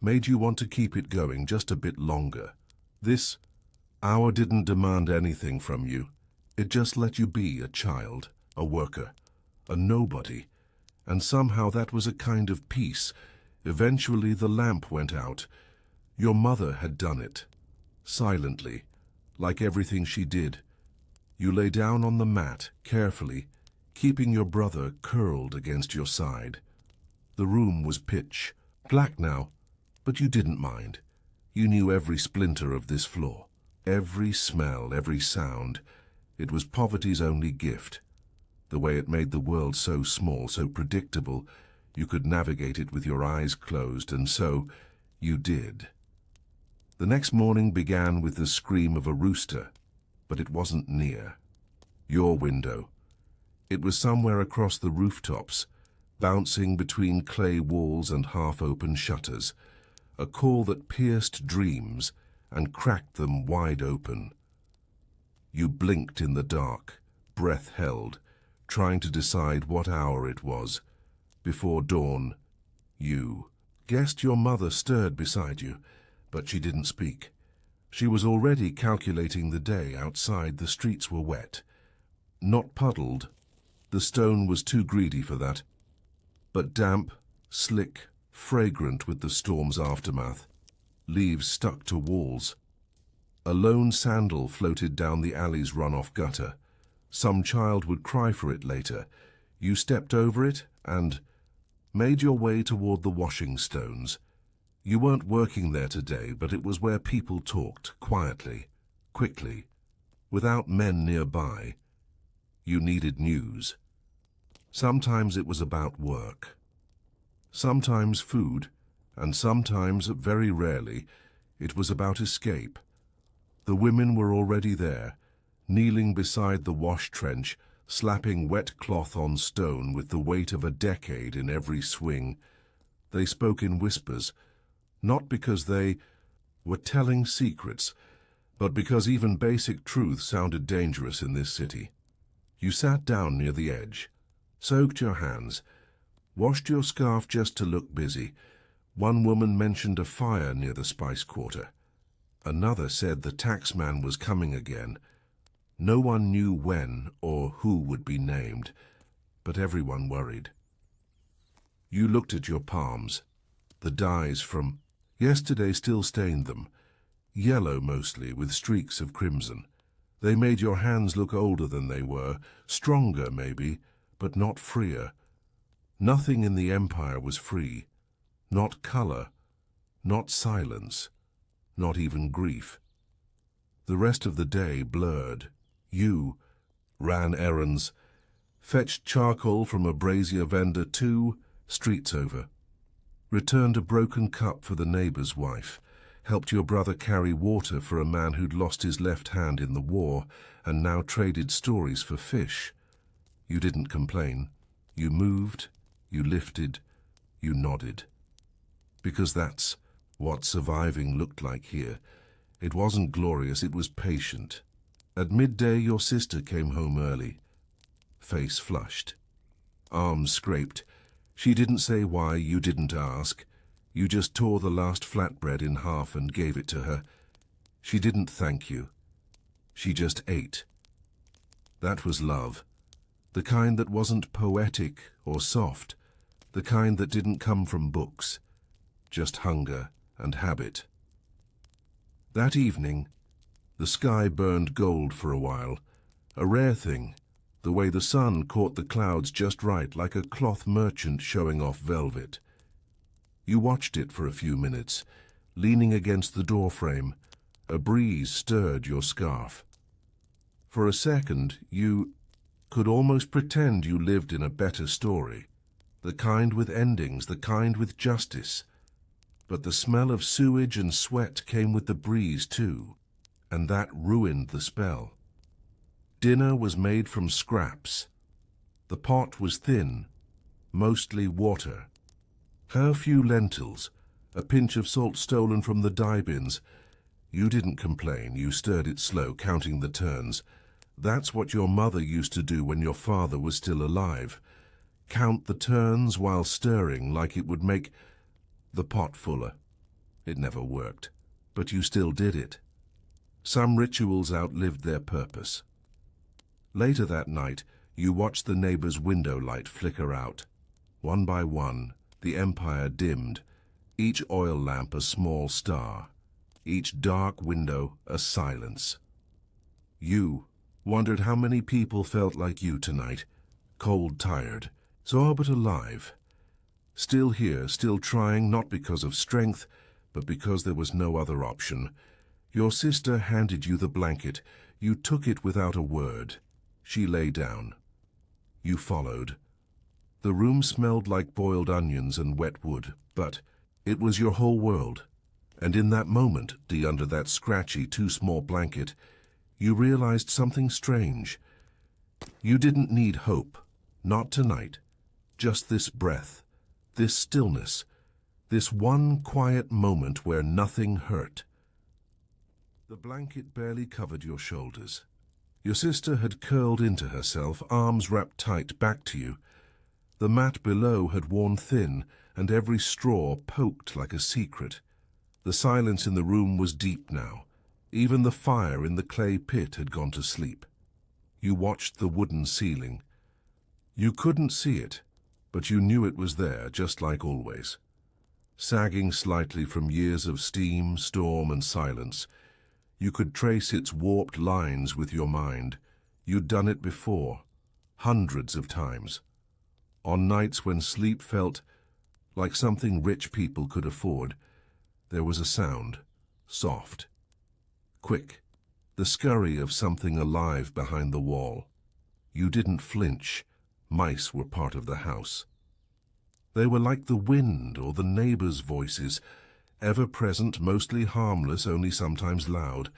made you want to keep it going just a bit longer. This hour didn't demand anything from you. It just let you be a child, a worker, a nobody. And somehow that was a kind of peace. Eventually the lamp went out. Your mother had done it. Silently, like everything she did. You lay down on the mat, carefully, keeping your brother curled against your side. The room was pitch black now, but you didn't mind. You knew every splinter of this floor, every smell, every sound. It was poverty's only gift. The way it made the world so small, so predictable, you could navigate it with your eyes closed, and so you did. The next morning began with the scream of a rooster, but it wasn't near your window. It was somewhere across the rooftops, bouncing between clay walls and half-open shutters, a call that pierced dreams and cracked them wide open. You blinked in the dark, breath held, trying to decide what hour it was. Before dawn, you guessed your mother stirred beside you, but she didn't speak. She was already calculating the day. Outside, the streets were wet. Not puddled. The stone was too greedy for that. But damp, slick, fragrant with the storm's aftermath. Leaves stuck to walls. A lone sandal floated down the alley's runoff gutter. Some child would cry for it later. You stepped over it and made your way toward the washing stones. You weren't working there today, but it was where people talked, quietly, quickly, without men nearby. You needed news. Sometimes it was about work. Sometimes food, and sometimes, very rarely, it was about escape. The women were already there, kneeling beside the wash trench, slapping wet cloth on stone with the weight of a decade in every swing. They spoke in whispers, not because they were telling secrets, but because even basic truth sounded dangerous in this city. You sat down near the edge, soaked your hands, washed your scarf just to look busy. One woman mentioned a fire near the spice quarter. Another said the taxman was coming again. No one knew when or who would be named, but everyone worried. You looked at your palms. The dyes from yesterday still stained them, yellow mostly, with streaks of crimson. They made your hands look older than they were, stronger maybe, but not freer. Nothing in the Empire was free. Not color, not silence, not even grief. The rest of the day blurred. You ran errands, fetched charcoal from a brazier vendor 2 streets over, returned a broken cup for the neighbor's wife, helped your brother carry water for a man who'd lost his left hand in the war and now traded stories for fish. You didn't complain. You moved, you lifted, you nodded. Because that's what surviving looked like here. It wasn't glorious, it was patient. At midday, your sister came home early, face flushed, arms scraped. She didn't say why, you didn't ask. You just tore the last flatbread in half and gave it to her. She didn't thank you. She just ate. That was love. The kind that wasn't poetic or soft. The kind that didn't come from books. Just hunger and habit. That evening, the sky burned gold for a while. A rare thing. The way the sun caught the clouds just right, like a cloth merchant showing off velvet. You watched it for a few minutes, leaning against the doorframe. A breeze stirred your scarf. For a second, you could almost pretend you lived in a better story. The kind with endings, the kind with justice. But the smell of sewage and sweat came with the breeze too, and that ruined the spell. Dinner was made from scraps. The pot was thin, mostly water. A few lentils, a pinch of salt stolen from the dye bins. You didn't complain, you stirred it slow, counting the turns. That's what your mother used to do when your father was still alive. Count the turns while stirring, like it would make the pot fuller. It never worked, but you still did it. Some rituals outlived their purpose. Later that night, you watched the neighbor's window light flicker out. One by one, the empire dimmed, each oil lamp a small star, each dark window a silence. You wondered how many people felt like you tonight, cold, tired, sore but alive. Still here, still trying, not because of strength, but because there was no other option. Your sister handed you the blanket. You took it without a word. She lay down. You followed. The room smelled like boiled onions and wet wood, but it was your whole world. And in that moment, under that scratchy, too small blanket, you realized something strange. You didn't need hope. Not tonight. Just this breath, this stillness, this one quiet moment where nothing hurt. The blanket barely covered your shoulders. Your sister had curled into herself, arms wrapped tight back to you. The mat below had worn thin, and every straw poked like a secret. The silence in the room was deep now. Even the fire in the clay pit had gone to sleep. You watched the wooden ceiling. You couldn't see it, but you knew it was there, just like always. Sagging slightly from years of steam, storm, and silence, you could trace its warped lines with your mind. You'd done it before, hundreds of times. On nights when sleep felt like something rich people could afford, there was a sound, soft, quick, the scurry of something alive behind the wall. You didn't flinch. Mice were part of the house. They were like the wind or the neighbors' voices, ever present, mostly harmless, only sometimes loud.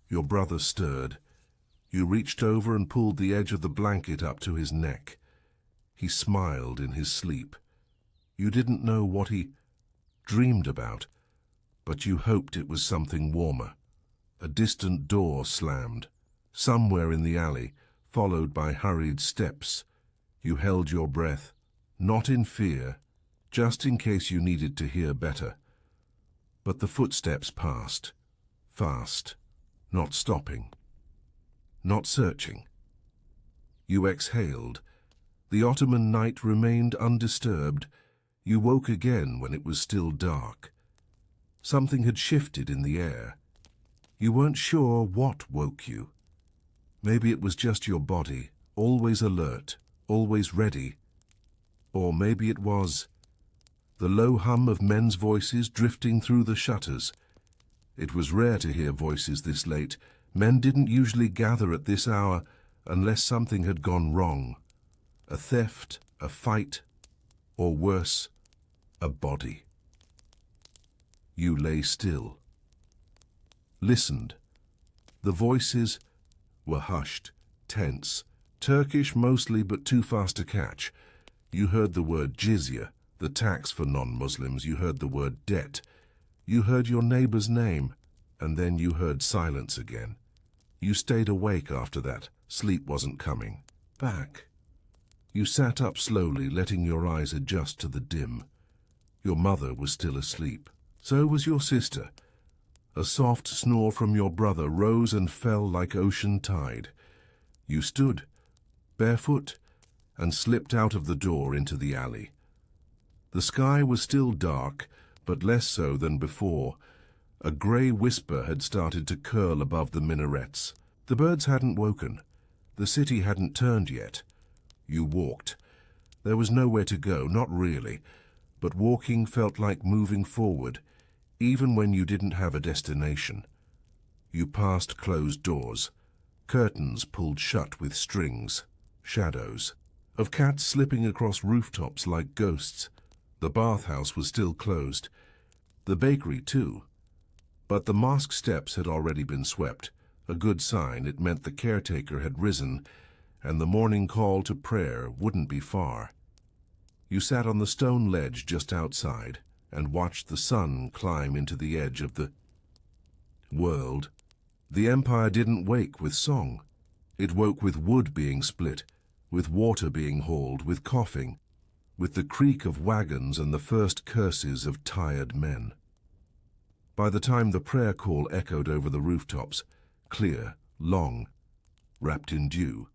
Your brother stirred. You reached over and pulled the edge of the blanket up to his neck. He smiled in his sleep. You didn't know what he dreamed about, but you hoped it was something warmer. A distant door slammed, somewhere in the alley, followed by hurried steps. You held your breath, not in fear, just in case you needed to hear better. But the footsteps passed, fast, not stopping, not searching. You exhaled. The Ottoman night remained undisturbed. You woke again when it was still dark. Something had shifted in the air. You weren't sure what woke you. Maybe it was just your body, always alert, always ready. Or maybe it was the low hum of men's voices drifting through the shutters. It was rare to hear voices this late. Men didn't usually gather at this hour unless something had gone wrong. A theft, a fight, or worse, a body. You lay still. Listened. The voices were hushed, tense, Turkish mostly, but too fast to catch. You heard the word jizya, the tax for non-Muslims. You heard the word debt. You heard your neighbor's name, and then you heard silence again. You stayed awake after that. Sleep wasn't coming. Back. You sat up slowly, letting your eyes adjust to the dim. Your mother was still asleep. So was your sister. A soft snore from your brother rose and fell like ocean tide. You stood, barefoot, and slipped out of the door into the alley. The sky was still dark, but less so than before. A grey whisper had started to curl above the minarets. The birds hadn't woken. The city hadn't turned yet. You walked. There was nowhere to go, not really, but walking felt like moving forward, even when you didn't have a destination. You passed closed doors, curtains pulled shut with strings, shadows of cats slipping across rooftops like ghosts. The bathhouse was still closed. The bakery, too. But the mosque steps had already been swept, a good sign. It meant the caretaker had risen, and the morning call to prayer wouldn't be far. You sat on the stone ledge just outside and watched the sun climb into the edge of the world. The empire didn't wake with song. It woke with wood being split, with water being hauled, with coughing, with the creak of wagons and the first curses of tired men. By the time the prayer call echoed over the rooftops, clear, long, wrapped in dew,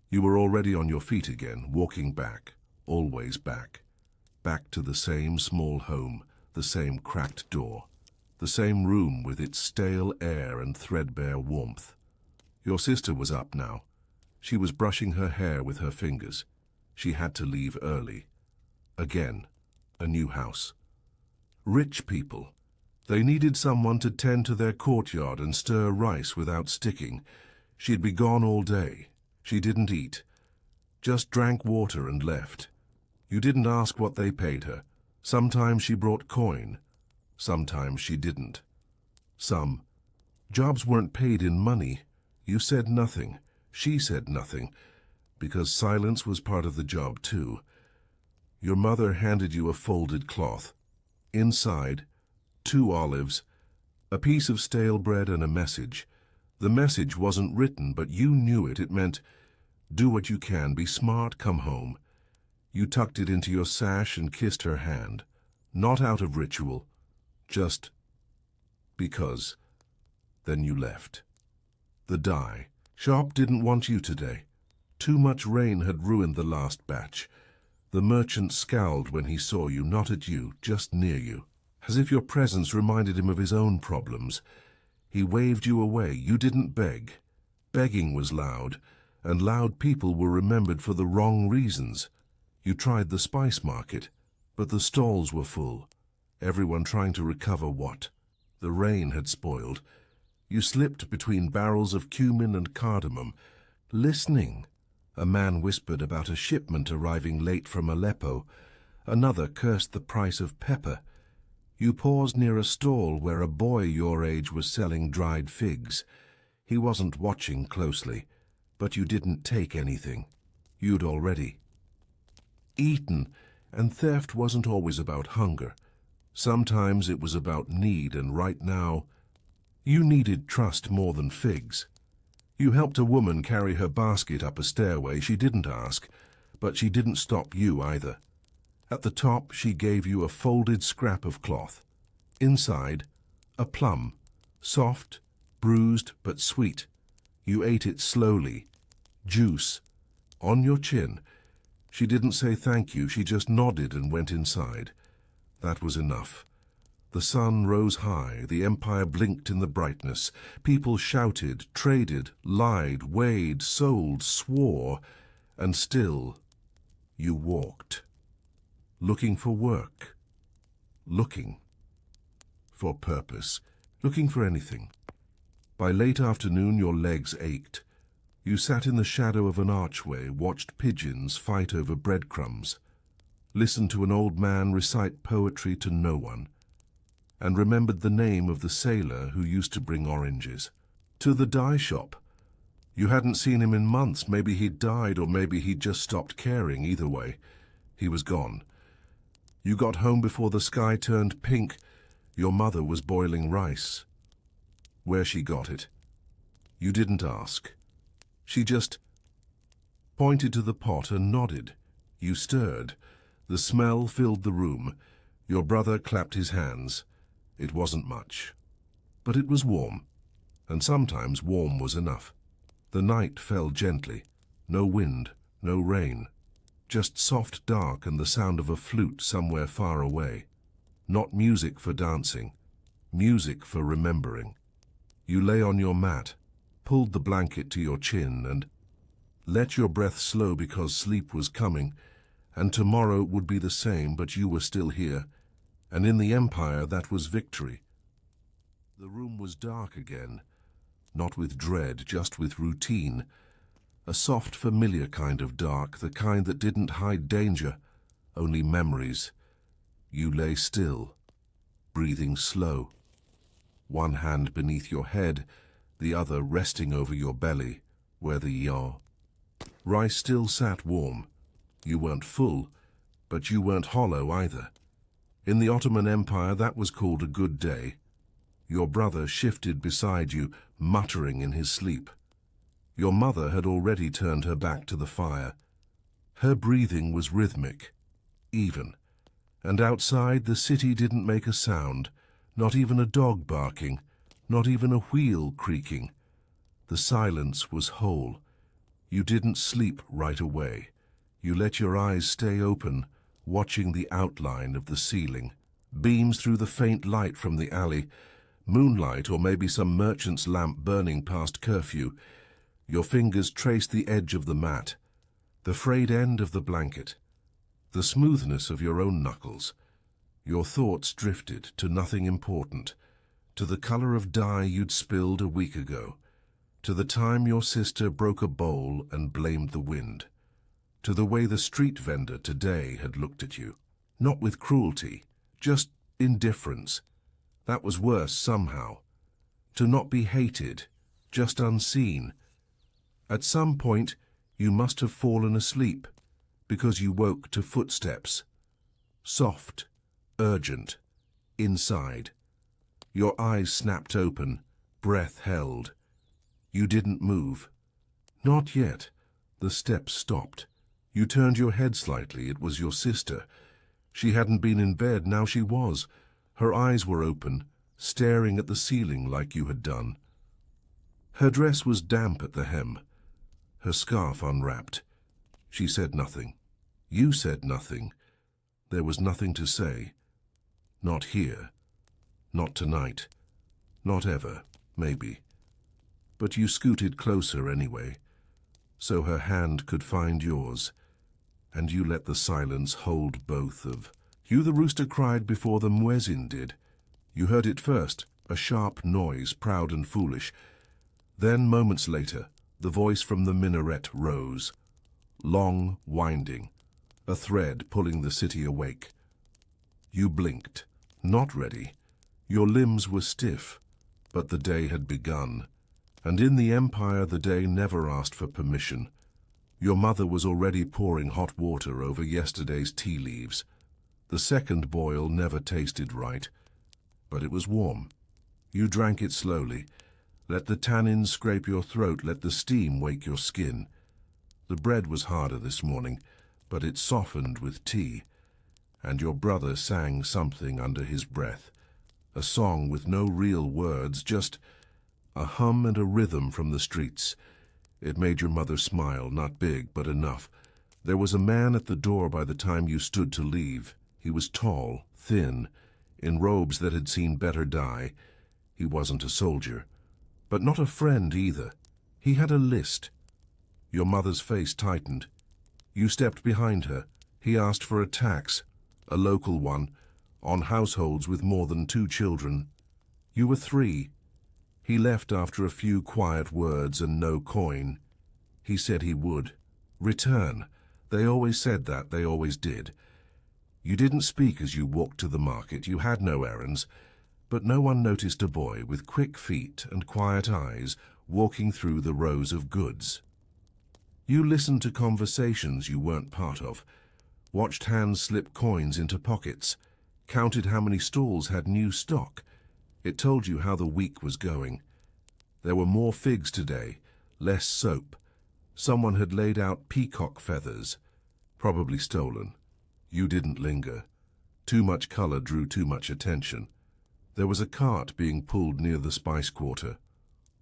you were already on your feet again, walking back, always back. Back to the same small home, the same cracked door, the same room with its stale air and threadbare warmth. Your sister was up now. She was brushing her hair with her fingers. She had to leave early. Again, a new house. Rich people. They needed someone to tend to their courtyard and stir rice without sticking. She'd be gone all day. She didn't eat. Just drank water and left. You didn't ask what they paid her. Sometimes she brought coin. Sometimes she didn't. Some jobs weren't paid in money. You said nothing. She said nothing, because silence was part of the job too. Your mother handed you a folded cloth. Inside, 2 olives, a piece of stale bread and a message. The message wasn't written, but you knew it. It meant, do what you can, be smart, come home. You tucked it into your sash and kissed her hand, not out of ritual, just because. Then you left. The dye shop didn't want you today. Too much rain had ruined the last batch. The merchant scowled when he saw you, not at you, just near you, as if your presence reminded him of his own problems. He waved you away. You didn't beg. Begging was loud, and loud people were remembered for the wrong reasons. You tried the spice market, but the stalls were full, everyone trying to recover what the rain had spoiled. You slipped between barrels of cumin and cardamom, listening. A man whispered about a shipment arriving late from Aleppo. Another cursed the price of pepper. You paused near a stall where a boy your age was selling dried figs. He wasn't watching closely, but you didn't take anything. You'd already eaten, and theft wasn't always about hunger. Sometimes it was about need, and right now, you needed trust more than figs. You helped a woman carry her basket up a stairway. She didn't ask, but she didn't stop you either. At the top, she gave you a folded scrap of cloth. Inside, a plum, soft, bruised, but sweet. You ate it slowly. Juice. On your chin. She didn't say thank you, she just nodded and went inside. That was enough. The sun rose high, the empire blinked in the brightness. People shouted, traded, lied, weighed, sold, swore, and still you walked. Looking for work. Looking for purpose. Looking for anything. By late afternoon your legs ached. You sat in the shadow of an archway, watched pigeons fight over breadcrumbs, listened to an old man recite poetry to no one, and remembered the name of the sailor who used to bring oranges to the dye shop. You hadn't seen him in months. Maybe he'd died, or maybe he'd just stopped caring. Either way, he was gone. You got home before the sky turned pink. Your mother was boiling rice. Where she got it, you didn't ask. She just pointed to the pot and nodded. You stirred. The smell filled the room. Your brother clapped his hands. It wasn't much, but it was warm, and sometimes warm was enough. The night fell gently. No wind, no rain. Just soft dark and the sound of a flute somewhere far away. Not music for dancing, music for remembering. You lay on your mat, pulled the blanket to your chin, and let your breath slow because sleep was coming, and tomorrow would be the same, but you were still here, and in the empire that was victory. The room was dark again, not with dread, just with routine. A soft, familiar kind of dark, the kind that didn't hide danger, only memories. You lay still. breathing slow. One hand beneath your head, the other resting over your belly, where the yaw. Rice still sat warm. You weren't full, but you weren't hollow either. In the Ottoman Empire, that was called a good day. Your brother shifted beside you, muttering in his sleep. Your mother had already turned her back to the fire. Her breathing was rhythmic, even, and outside the city didn't make a sound, not even a dog barking, not even a wheel creaking. The silence was whole. You didn't sleep right away. You let your eyes stay open, watching the outline of the ceiling, beams through the faint light from the alley, moonlight or maybe some merchant's lamp burning past curfew. Your fingers traced the edge of the mat, the frayed end of the blanket, the smoothness of your own knuckles. Your thoughts drifted to nothing important, to the color of dye you'd spilled a week ago, to the time your sister broke a bowl and blamed the wind, to the way the street vendor today had looked at you, not with cruelty, just indifference. That was worse somehow. To not be hated, just unseen. At some point, you must have fallen asleep, because you woke to footsteps. Soft, urgent, inside. Your eyes snapped open, breath held. You didn't move. Not yet. The steps stopped. You turned your head slightly. It was your sister. She hadn't been in bed, now she was. Her eyes were open, staring at the ceiling like you had done. Her dress was damp at the hem, her scarf unwrapped. She said nothing. You said nothing. There was nothing to say. Not here. Not tonight. Not ever, maybe. But you scooted closer anyway, so her hand could find yours, and you let the silence hold both of you. The rooster cried before the muezzin did. You heard it first, a sharp noise, proud and foolish. Then, moments later, the voice from the minaret rose, long, winding, a thread pulling the city awake. You blinked, not ready. Your limbs were stiff, but the day had begun. And in the empire, the day never asked for permission. Your mother was already pouring hot water over yesterday's tea leaves. The second boil never tasted right, but it was warm. You drank it slowly. Let the tannins scrape your throat, let the steam wake your skin. The bread was harder this morning, but it softened with tea. And your brother sang something under his breath, a song with no real words, just a hum and a rhythm from the streets. It made your mother smile, not big, but enough. There was a man at the door by the time you stood to leave. He was tall, thin, in robes that had seen better dye. He wasn't a soldier, but not a friend either. He had a list. Your mother's face tightened. You stepped behind her. He asked for a tax, a local one, on households with more than 2 children. You were 3. He left after a few quiet words and no coin. He said he would. Return. They always said that, they always did. You didn't speak as you walked to the market, you had no errands, but no one noticed a boy with quick feet and quiet eyes walking through the rows of goods. You listened to conversations you weren't part of, watched hands slip coins into pockets, counted how many stalls had new stock. It told you how the week was going. There were more figs today, less soap. Someone had laid out peacock feathers, probably stolen. You didn't linger. Too much color drew too much attention. There was a cart being pulled near the spice quarter.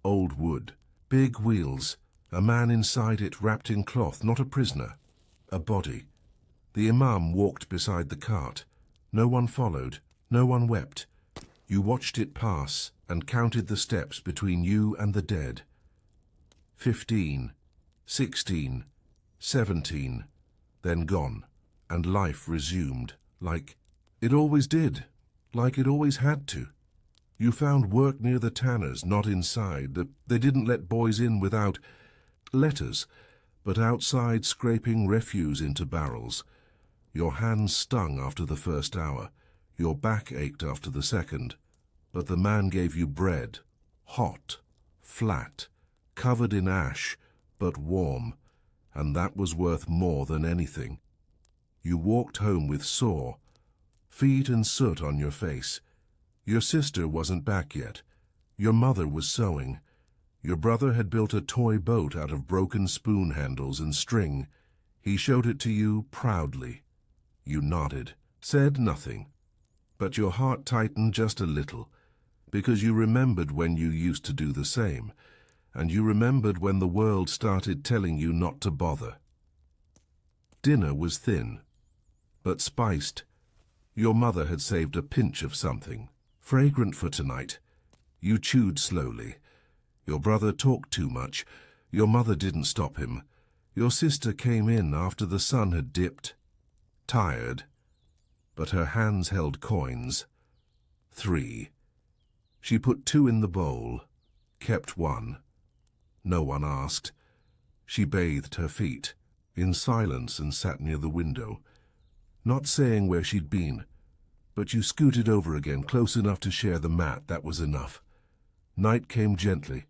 Old wood, big wheels, a man inside it wrapped in cloth, not a prisoner, a body. The imam walked beside the cart. No one followed, no one wept. You watched it pass and counted the steps between you and the dead. 15, 16, 17, then gone, and life resumed, like it always did, like it always had to. You found work near the tanners, not inside. They didn't let boys in without letters, but outside scraping refuse into barrels. Your hands stung after the first hour. Your back ached after the second, but the man gave you bread, hot, flat, covered in ash, but warm, and that was worth more than anything. You walked home with sore feet and soot on your face. Your sister wasn't back yet. Your mother was sewing. Your brother had built a toy boat out of broken spoon handles and string. He showed it to you proudly. You nodded, said nothing, but your heart tightened just a little, because you remembered when you used to do the same, and you remembered when the world started telling you not to bother. Dinner was thin, but spiced. Your mother had saved a pinch of something, fragrant for tonight. You chewed slowly. Your brother talked too much. Your mother didn't stop him. Your sister came in after the sun had dipped, tired, but her hands held coins. 3. She put 2 in the bowl, kept 1. No one asked. She bathed her feet, in silence, and sat near the window, not saying where she'd been, but you scooted over again, close enough to share the mat. That was enough. Night came gently,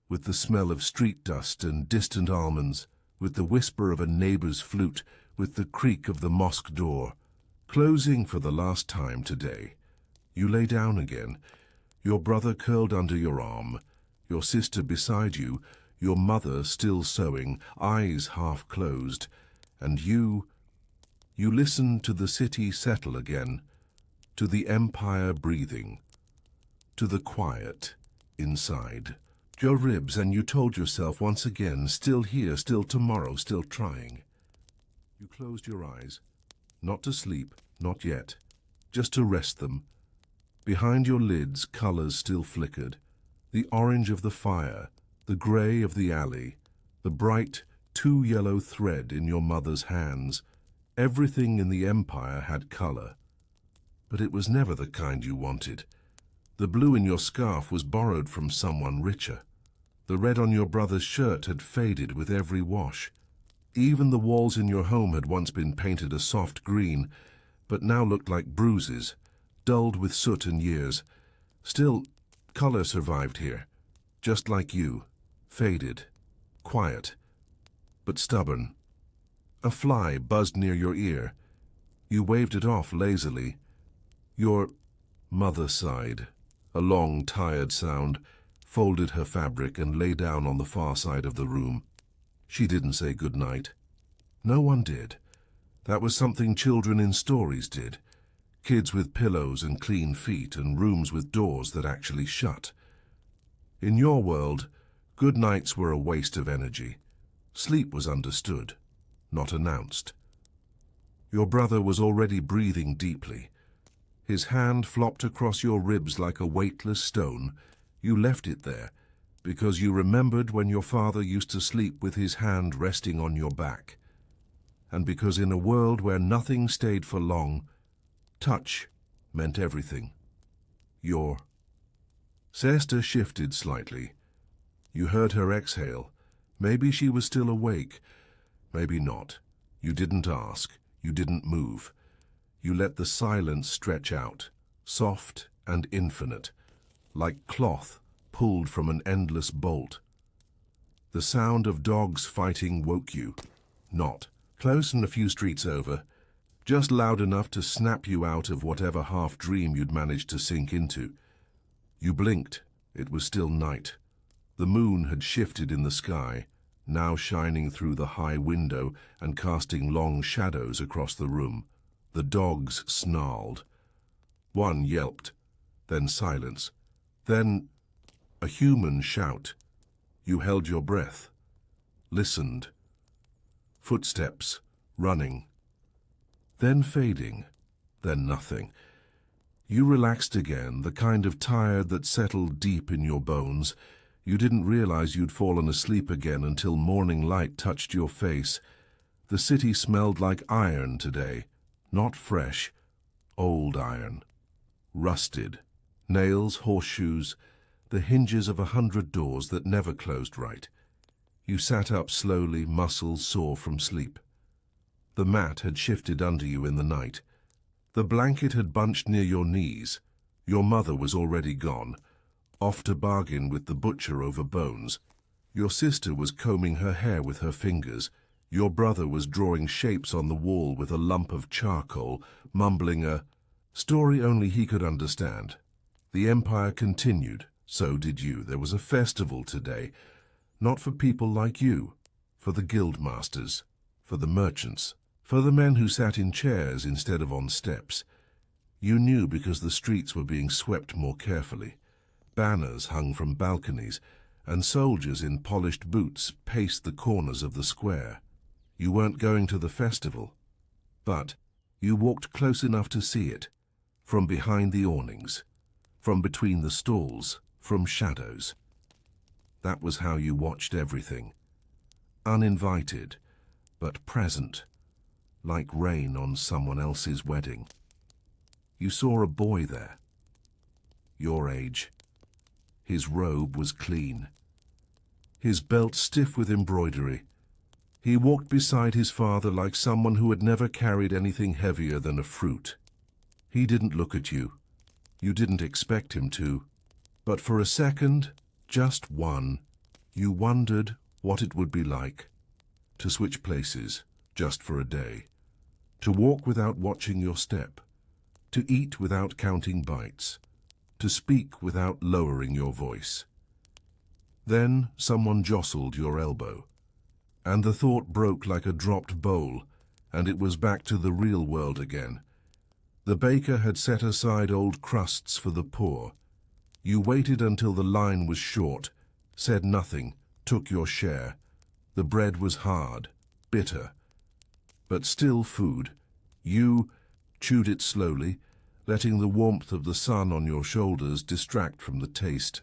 with the smell of street dust and distant almonds, with the whisper of a neighbor's flute, with the creak of the mosque door, closing for the last time today. You lay down again, your brother curled under your arm, your sister beside you, your mother still sewing, eyes half closed, and you listened to the city settle again, to the empire breathing, to the quiet inside your ribs, and you told yourself once again, still here, still tomorrow, still trying. You closed your eyes, not to sleep, not yet, just to rest them. Behind your lids, colors still flickered, the orange of the fire, the gray of the alley, the bright, yellow thread in your mother's hands. Everything in the empire had color, but it was never the kind you wanted. The blue in your scarf was borrowed from someone richer. The red on your brother's shirt had faded with every wash. Even the walls in your home had once been painted a soft green, but now looked like bruises, dulled with soot and years. Still, color survived here, just like you, faded, quiet, but stubborn. A fly buzzed near your ear. You waved it off lazily. Your mother sighed, a long, tired sound, folded her fabric and lay down on the far side of the room. She didn't say good night. No one did. That was something children in stories did. Kids with pillows and clean feet and rooms with doors that actually shut. In your world, good nights were a waste of energy. Sleep was understood, not announced. Your brother was already breathing deeply. His hand flopped across your ribs like a weightless stone. You left it there because you remembered when your father used to sleep with his hand resting on your back. And because in a world where nothing stayed for long, touch meant everything. Your sister shifted slightly. You heard her exhale. Maybe she was still awake. Maybe not. You didn't ask. You didn't move. You let the silence stretch out, soft and infinite, like cloth pulled from an endless bolt. The sound of dogs fighting woke you. Not close and a few streets over, just loud enough to snap you out of whatever half-dream you'd managed to sink into. You blinked. It was still night. The moon had shifted in the sky, now shining through the high window and casting long shadows across the room. The dogs snarled. One yelped, then silence, then a human shout. You held your breath, listened. Footsteps, running, then fading, then nothing. You relaxed again, the kind of tired that settled deep in your bones. You didn't realize you'd fallen asleep again until morning light touched your face. The city smelled like iron today, not fresh, old iron, rusted, nails, horseshoes, the hinges of 100 doors that never closed right. You sat up slowly, muscles sore from sleep. The mat had shifted under you in the night. The blanket had bunched near your knees. Your mother was already gone, off to bargain with the butcher over bones. Your sister was combing her hair with her fingers. Your brother was drawing shapes on the wall with a lump of charcoal, mumbling a story only he could understand. The empire continued. So did you. There was a festival today, not for people like you, for the guild masters, for the merchants, for the men who sat in chairs instead of on steps. You knew because the streets were being swept more carefully. Banners hung from balconies, and soldiers in polished boots paced the corners of the square. You weren't going to the festival, but you walked close enough to see it, from behind the awnings, from between the stalls, from shadows. That was how you watched everything. Uninvited, but present, like rain on someone else's wedding. You saw a boy there, your age. His robe was clean, his belt stiff with embroidery. He walked beside his father like someone who had never carried anything heavier than a fruit. He didn't look at you. You didn't expect him to. But for a second, just one, you wondered what it would be like to switch places just for a day, to walk without watching your step, to eat without counting bites, to speak without lowering your voice. Then someone jostled your elbow, and the thought broke like a dropped bowl, and it was back to the real world again. The baker had set aside old crusts for the poor. You waited until the line was short, said nothing, took your share. The bread was hard, bitter, but still food. You chewed it slowly, letting the warmth of the sun on your shoulders distract from the taste.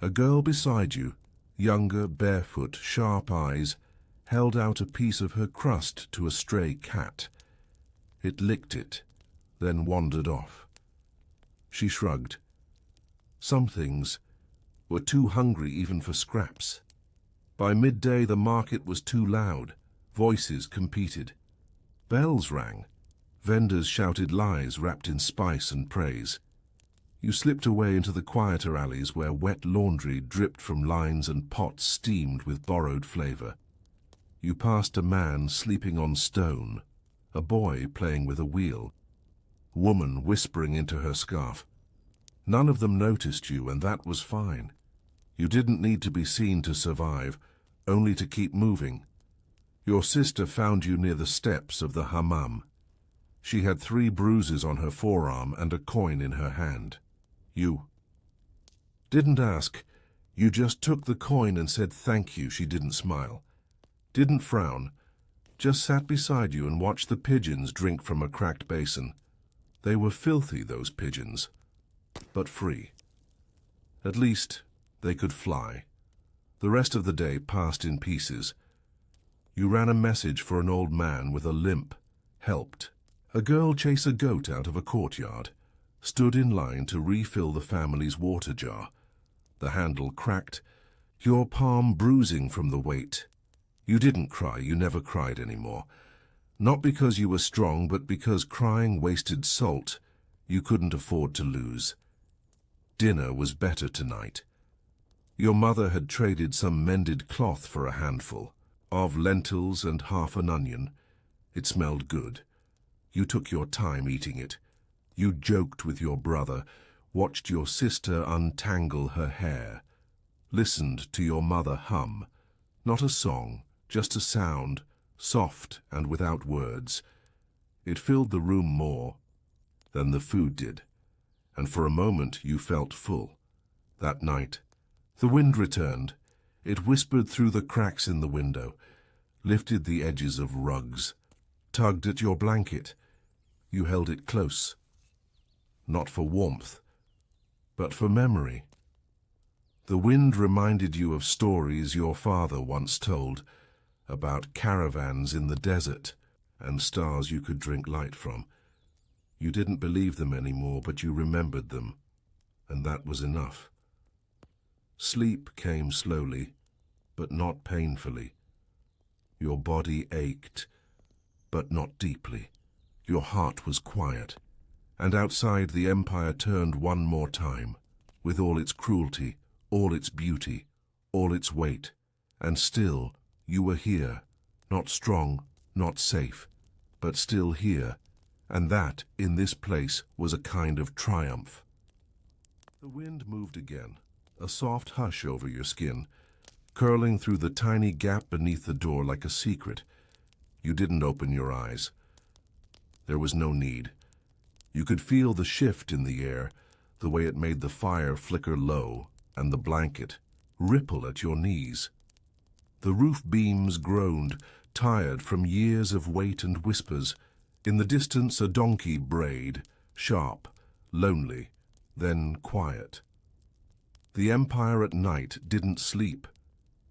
A girl beside you, younger, barefoot, sharp eyes, held out a piece of her crust to a stray cat. It licked it, then wandered off. She shrugged. Some things were too hungry even for scraps. By midday the market was too loud. Voices competed. Bells rang. Vendors shouted lies wrapped in spice and praise. You slipped away into the quieter alleys where wet laundry dripped from lines and pots steamed with borrowed flavor. You passed a man sleeping on stone, a boy playing with a wheel, a woman whispering into her scarf. None of them noticed you, and that was fine. You didn't need to be seen to survive, only to keep moving. Your sister found you near the steps of the hammam. She had 3 bruises on her forearm and a coin in her hand. You didn't ask. You just took the coin and said thank you. She didn't smile, didn't frown, just sat beside you and watched the pigeons drink from a cracked basin. They were filthy, those pigeons, but free. At least they could fly. The rest of the day passed in pieces. You ran a message for an old man with a limp, helped. A girl chase a goat out of a courtyard, stood in line to refill the family's water jar. The handle cracked, your palm bruising from the weight. You didn't cry. You never cried anymore. Not because you were strong, but because crying wasted salt you couldn't afford to lose. Dinner was better tonight. Your mother had traded some mended cloth for a handful of lentils and half an onion. It smelled good. You took your time eating it. You joked with your brother, watched your sister untangle her hair, listened to your mother hum. Not a song, just a sound, soft and without words. It filled the room more than the food did, and for a moment you felt full. That night, the wind returned. It whispered through the cracks in the window, lifted the edges of rugs, tugged at your blanket. You held it close, not for warmth, but for memory. The wind reminded you of stories your father once told about caravans in the desert and stars you could drink light from. You didn't believe them anymore, but you remembered them, and that was enough. Sleep came slowly, but not painfully. Your body ached, but not deeply. Your heart was quiet, and outside the empire turned one more time, with all its cruelty, all its beauty, all its weight, and still you were here, not strong, not safe, but still here, and that, in this place, was a kind of triumph. The wind moved again, a soft hush over your skin, curling through the tiny gap beneath the door like a secret. You didn't open your eyes. There was no need. You could feel the shift in the air, the way it made the fire flicker low, and the blanket ripple at your knees. The roof beams groaned, tired from years of wait and whispers. In the distance a donkey brayed, sharp, lonely, then quiet. The empire at night didn't sleep.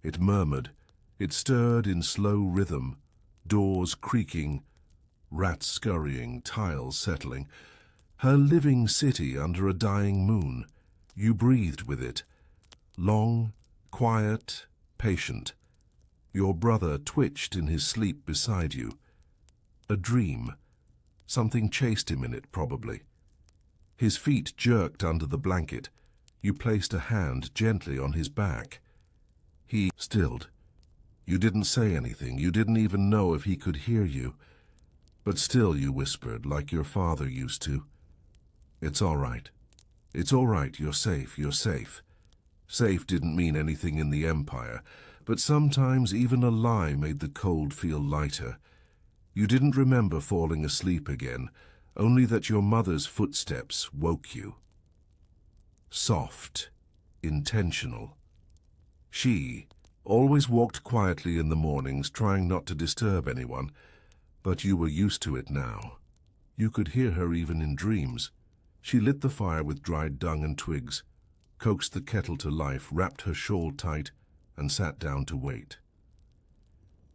It murmured, it stirred in slow rhythm, doors creaking, rats scurrying, tiles settling. Her living city under a dying moon. You breathed with it. Long, quiet, patient. Your brother twitched in his sleep beside you. A dream. Something chased him in it, probably. His feet jerked under the blanket. You placed a hand gently on his back. He stilled. You didn't say anything. You didn't even know if he could hear you. But still you whispered, like your father used to. It's all right. It's all right. You're safe. You're safe. Safe didn't mean anything in the empire, but sometimes even a lie made the cold feel lighter. You didn't remember falling asleep again, only that your mother's footsteps woke you. Soft, intentional. She always walked quietly in the mornings, trying not to disturb anyone, but you were used to it now. You could hear her even in dreams. She lit the fire with dried dung and twigs, coaxed the kettle to life, wrapped her shawl tight, and sat down to wait.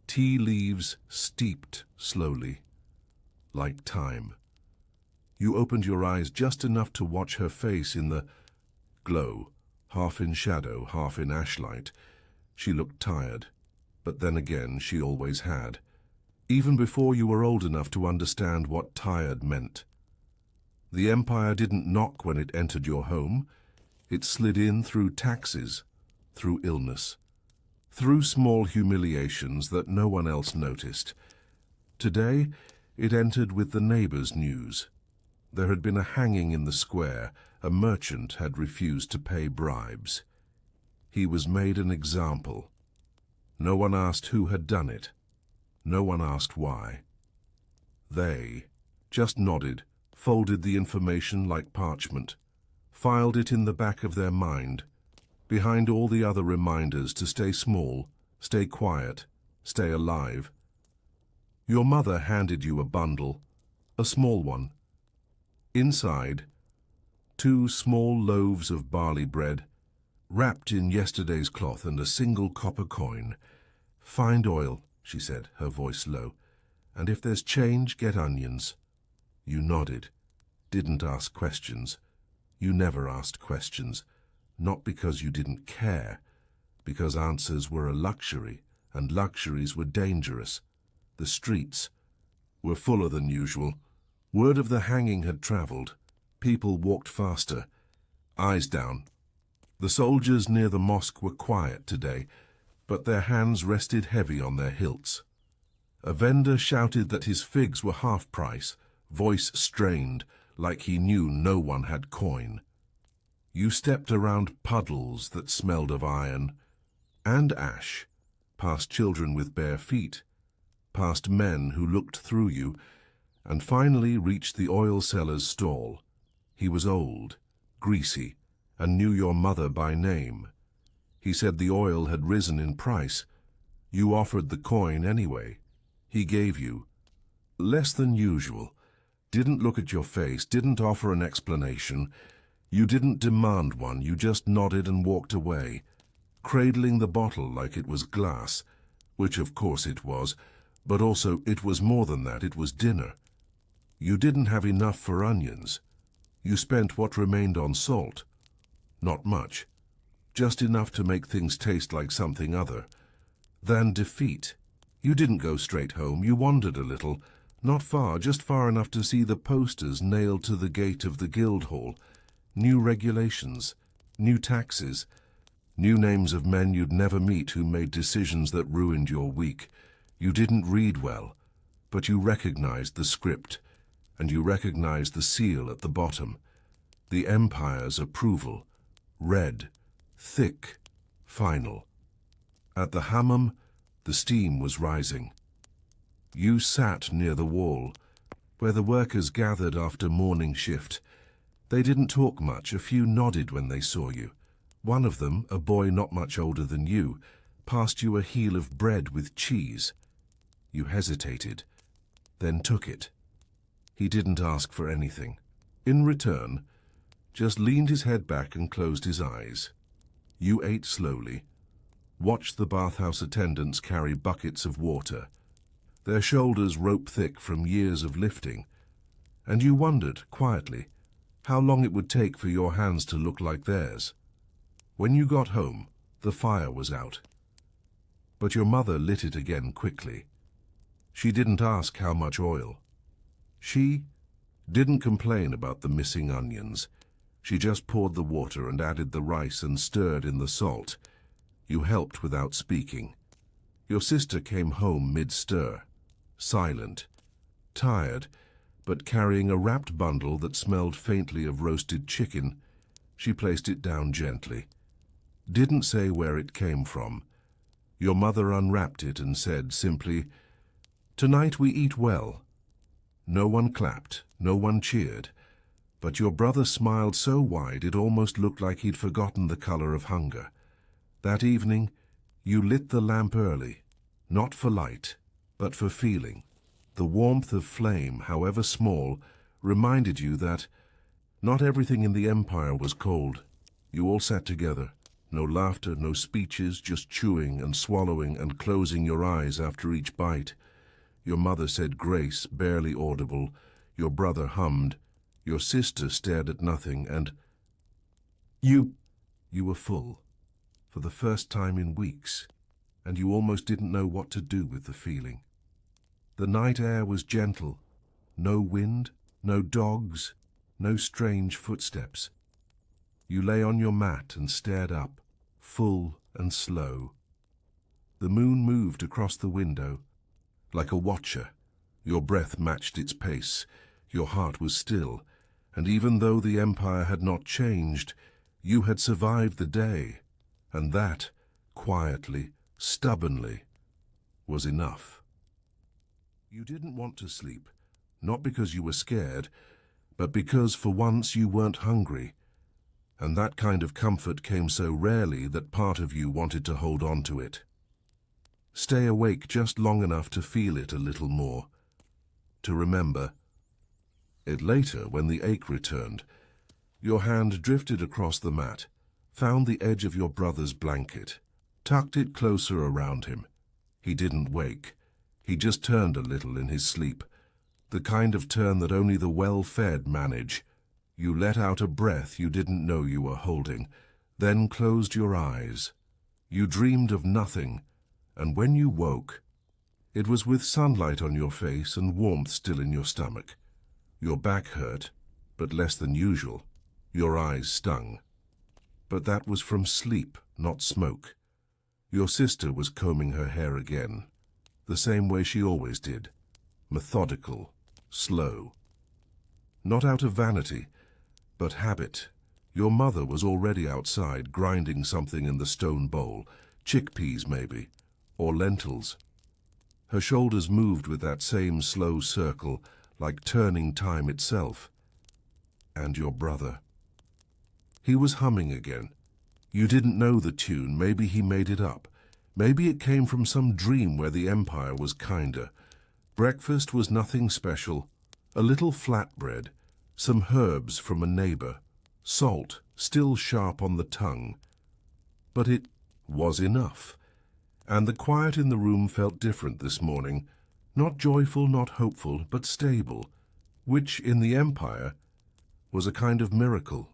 Tea leaves steeped slowly, like time. You opened your eyes just enough to watch her face in the glow, half in shadow, half in ashlight. She looked tired, but then again she always had, even before you were old enough to understand what tired meant. The empire didn't knock when it entered your home. It slid in through taxes, through illness, through small humiliations that no one else noticed. Today, it entered with the neighbors' news. There had been a hanging in the square. A merchant had refused to pay bribes. He was made an example. No one asked who had done it. No one asked why. They just nodded, folded the information like parchment, filed it in the back of their mind, behind all the other reminders to stay small, stay quiet, stay alive. Your mother handed you a bundle, a small one. Inside, 2 small loaves of barley bread, wrapped in yesterday's cloth, and a single copper coin. "Find oil," she said, her voice low, "and if there's change, get onions." You nodded, didn't ask questions. You never asked questions, not because you didn't care, because answers were a luxury, and luxuries were dangerous. The streets were fuller than usual. Word of the hanging had traveled. People walked faster, eyes down. The soldiers near the mosque were quiet today, but their hands rested heavy on their hilts. A vendor shouted that his figs were half price, voice strained, like he knew no one had coin. You stepped around puddles that smelled of iron and ash, past children with bare feet, past men who looked through you, and finally reached the oil seller's stall. He was old, greasy, and knew your mother by name. He said the oil had risen in price. You offered the coin anyway. He gave you less than usual, didn't look at your face, didn't offer an explanation. You didn't demand one, you just nodded and walked away, cradling the bottle like it was glass, which of course it was, but also it was more than that, it was dinner. You didn't have enough for onions. You spent what remained on salt. Not much, just enough to make things taste like something other than defeat. You didn't go straight home, you wandered a little, Not far, just far enough to see the posters nailed to the gate of the guild hall. New regulations, new taxes, new names of men you'd never meet who made decisions that ruined your week. You didn't read well, but you recognized the script, and you recognized the seal at the bottom. The Empire's approval. Red, thick, final. At the hammam, the steam was rising. You sat near the wall, where the workers gathered after morning shift. They didn't talk much, a few nodded when they saw you. One of them, a boy not much older than you, passed you a heel of bread with cheese. You hesitated, then took it. He didn't ask for anything. In return, just leaned his head back and closed his eyes. You ate slowly, watched the bathhouse attendants carry buckets of water, their shoulders rope-thick from years of lifting, and you wondered, quietly, how long it would take for your hands to look like theirs. When you got home, the fire was out. But your mother lit it again quickly. She didn't ask how much oil. She didn't complain about the missing onions. She just poured the water and added the rice and stirred in the salt. You helped without speaking. Your sister came home mid-stir, silent, tired, but carrying a wrapped bundle that smelled faintly of roasted chicken. She placed it down gently. Didn't say where it came from. Your mother unwrapped it and said simply, "Tonight we eat well." No one clapped, no one cheered, but your brother smiled so wide it almost looked like he'd forgotten the color of hunger. That evening, you lit the lamp early, not for light, but for feeling. The warmth of flame, however small, reminded you that not everything in the Empire was cold. You all sat together. No laughter, no speeches, just chewing and swallowing and closing your eyes after each bite. Your mother said grace, barely audible. Your brother hummed. Your sister stared at nothing, and you were full, for the first time in weeks, and you almost didn't know what to do with the feeling. The night air was gentle. No wind, no dogs, no strange footsteps. You lay on your mat and stared up, full and slow. The moon moved across the window, like a watcher. Your breath matched its pace. Your heart was still, and even though the Empire had not changed, you had survived the day, and that, quietly, stubbornly, was enough. You didn't want to sleep, not because you were scared, but because for once you weren't hungry, and that kind of comfort came so rarely that part of you wanted to hold on to it. Stay awake just long enough to feel it a little more, to remember it later when the ache returned. Your hand drifted across the mat, found the edge of your brother's blanket, tucked it closer around him. He didn't wake. He just turned a little in his sleep, the kind of turn that only the well-fed manage. You let out a breath you didn't know you were holding, then closed your eyes. You dreamed of nothing, and when you woke, it was with sunlight on your face and warmth still in your stomach. Your back hurt, but less than usual. Your eyes stung. But that was from sleep, not smoke. Your sister was combing her hair again, the same way she always did, methodical, slow. Not out of vanity, but habit. Your mother was already outside, grinding something in the stone bowl, chickpeas maybe, or lentils. Her shoulders moved with that same slow circle, like turning time itself. And your brother. He was humming again. You didn't know the tune, maybe he made it up. Maybe it came from some dream where the Empire was kinder. Breakfast was nothing special. A little flatbread, some herbs from a neighbor, salt still sharp on the tongue. But it was enough. And the quiet in the room felt different this morning. Not joyful, not hopeful, but stable, which in the Empire was a kind of miracle.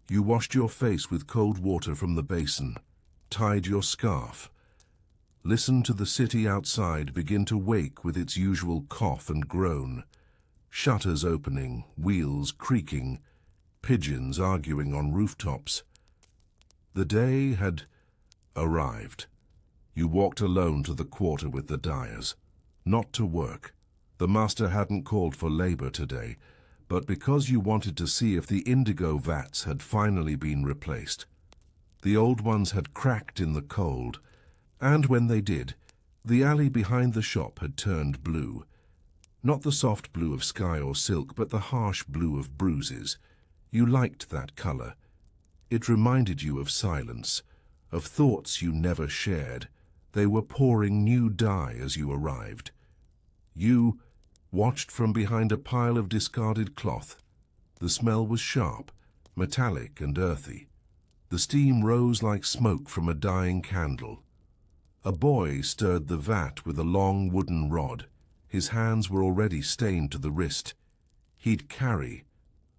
You washed your face with cold water from the basin, tied your scarf. Listen to the city outside begin to wake with its usual cough and groan. Shutters opening, wheels creaking, pigeons arguing on rooftops. The day had arrived. You walked alone to the quarter with the dyers. Not to work. The master hadn't called for labor today, but because you wanted to see if the indigo vats had finally been replaced. The old ones had cracked in the cold, and when they did, the alley behind the shop had turned blue. Not the soft blue of sky or silk, but the harsh blue of bruises. You liked that color. It reminded you of silence, of thoughts you never shared. They were pouring new dye as you arrived. You watched from behind a pile of discarded cloth. The smell was sharp, metallic and earthy. The steam rose like smoke from a dying candle. A boy stirred the vat with a long wooden rod. His hands were already stained to the wrist. He'd carry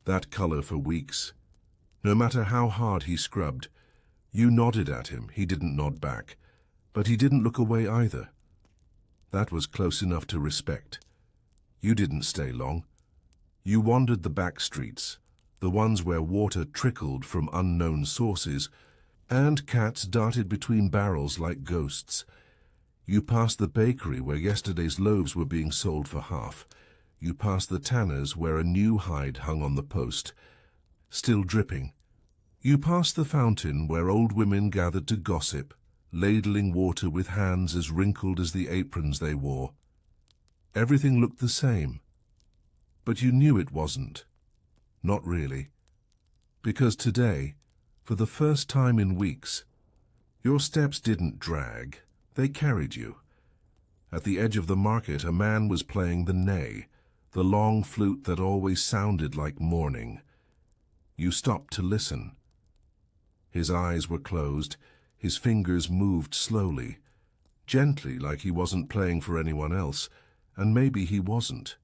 that color for weeks. No matter how hard he scrubbed, you nodded at him. He didn't nod back, but he didn't look away either. That was close enough to respect. You didn't stay long. You wandered the back streets, the ones where water trickled from unknown sources, and cats darted between barrels like ghosts. You passed the bakery where yesterday's loaves were being sold for half. You passed the tanner's where a new hide hung on the post, still dripping. You passed the fountain where old women gathered to gossip, ladling water with hands as wrinkled as the aprons they wore. Everything looked the same, but you knew it wasn't. Not really. Because today, for the first time in weeks, your steps didn't drag, they carried you. At the edge of the market, a man was playing the ney, the long flute that always sounded like mourning. You stopped to listen. His eyes were closed, his fingers moved slowly, gently, like he wasn't playing for anyone else, and maybe he wasn't.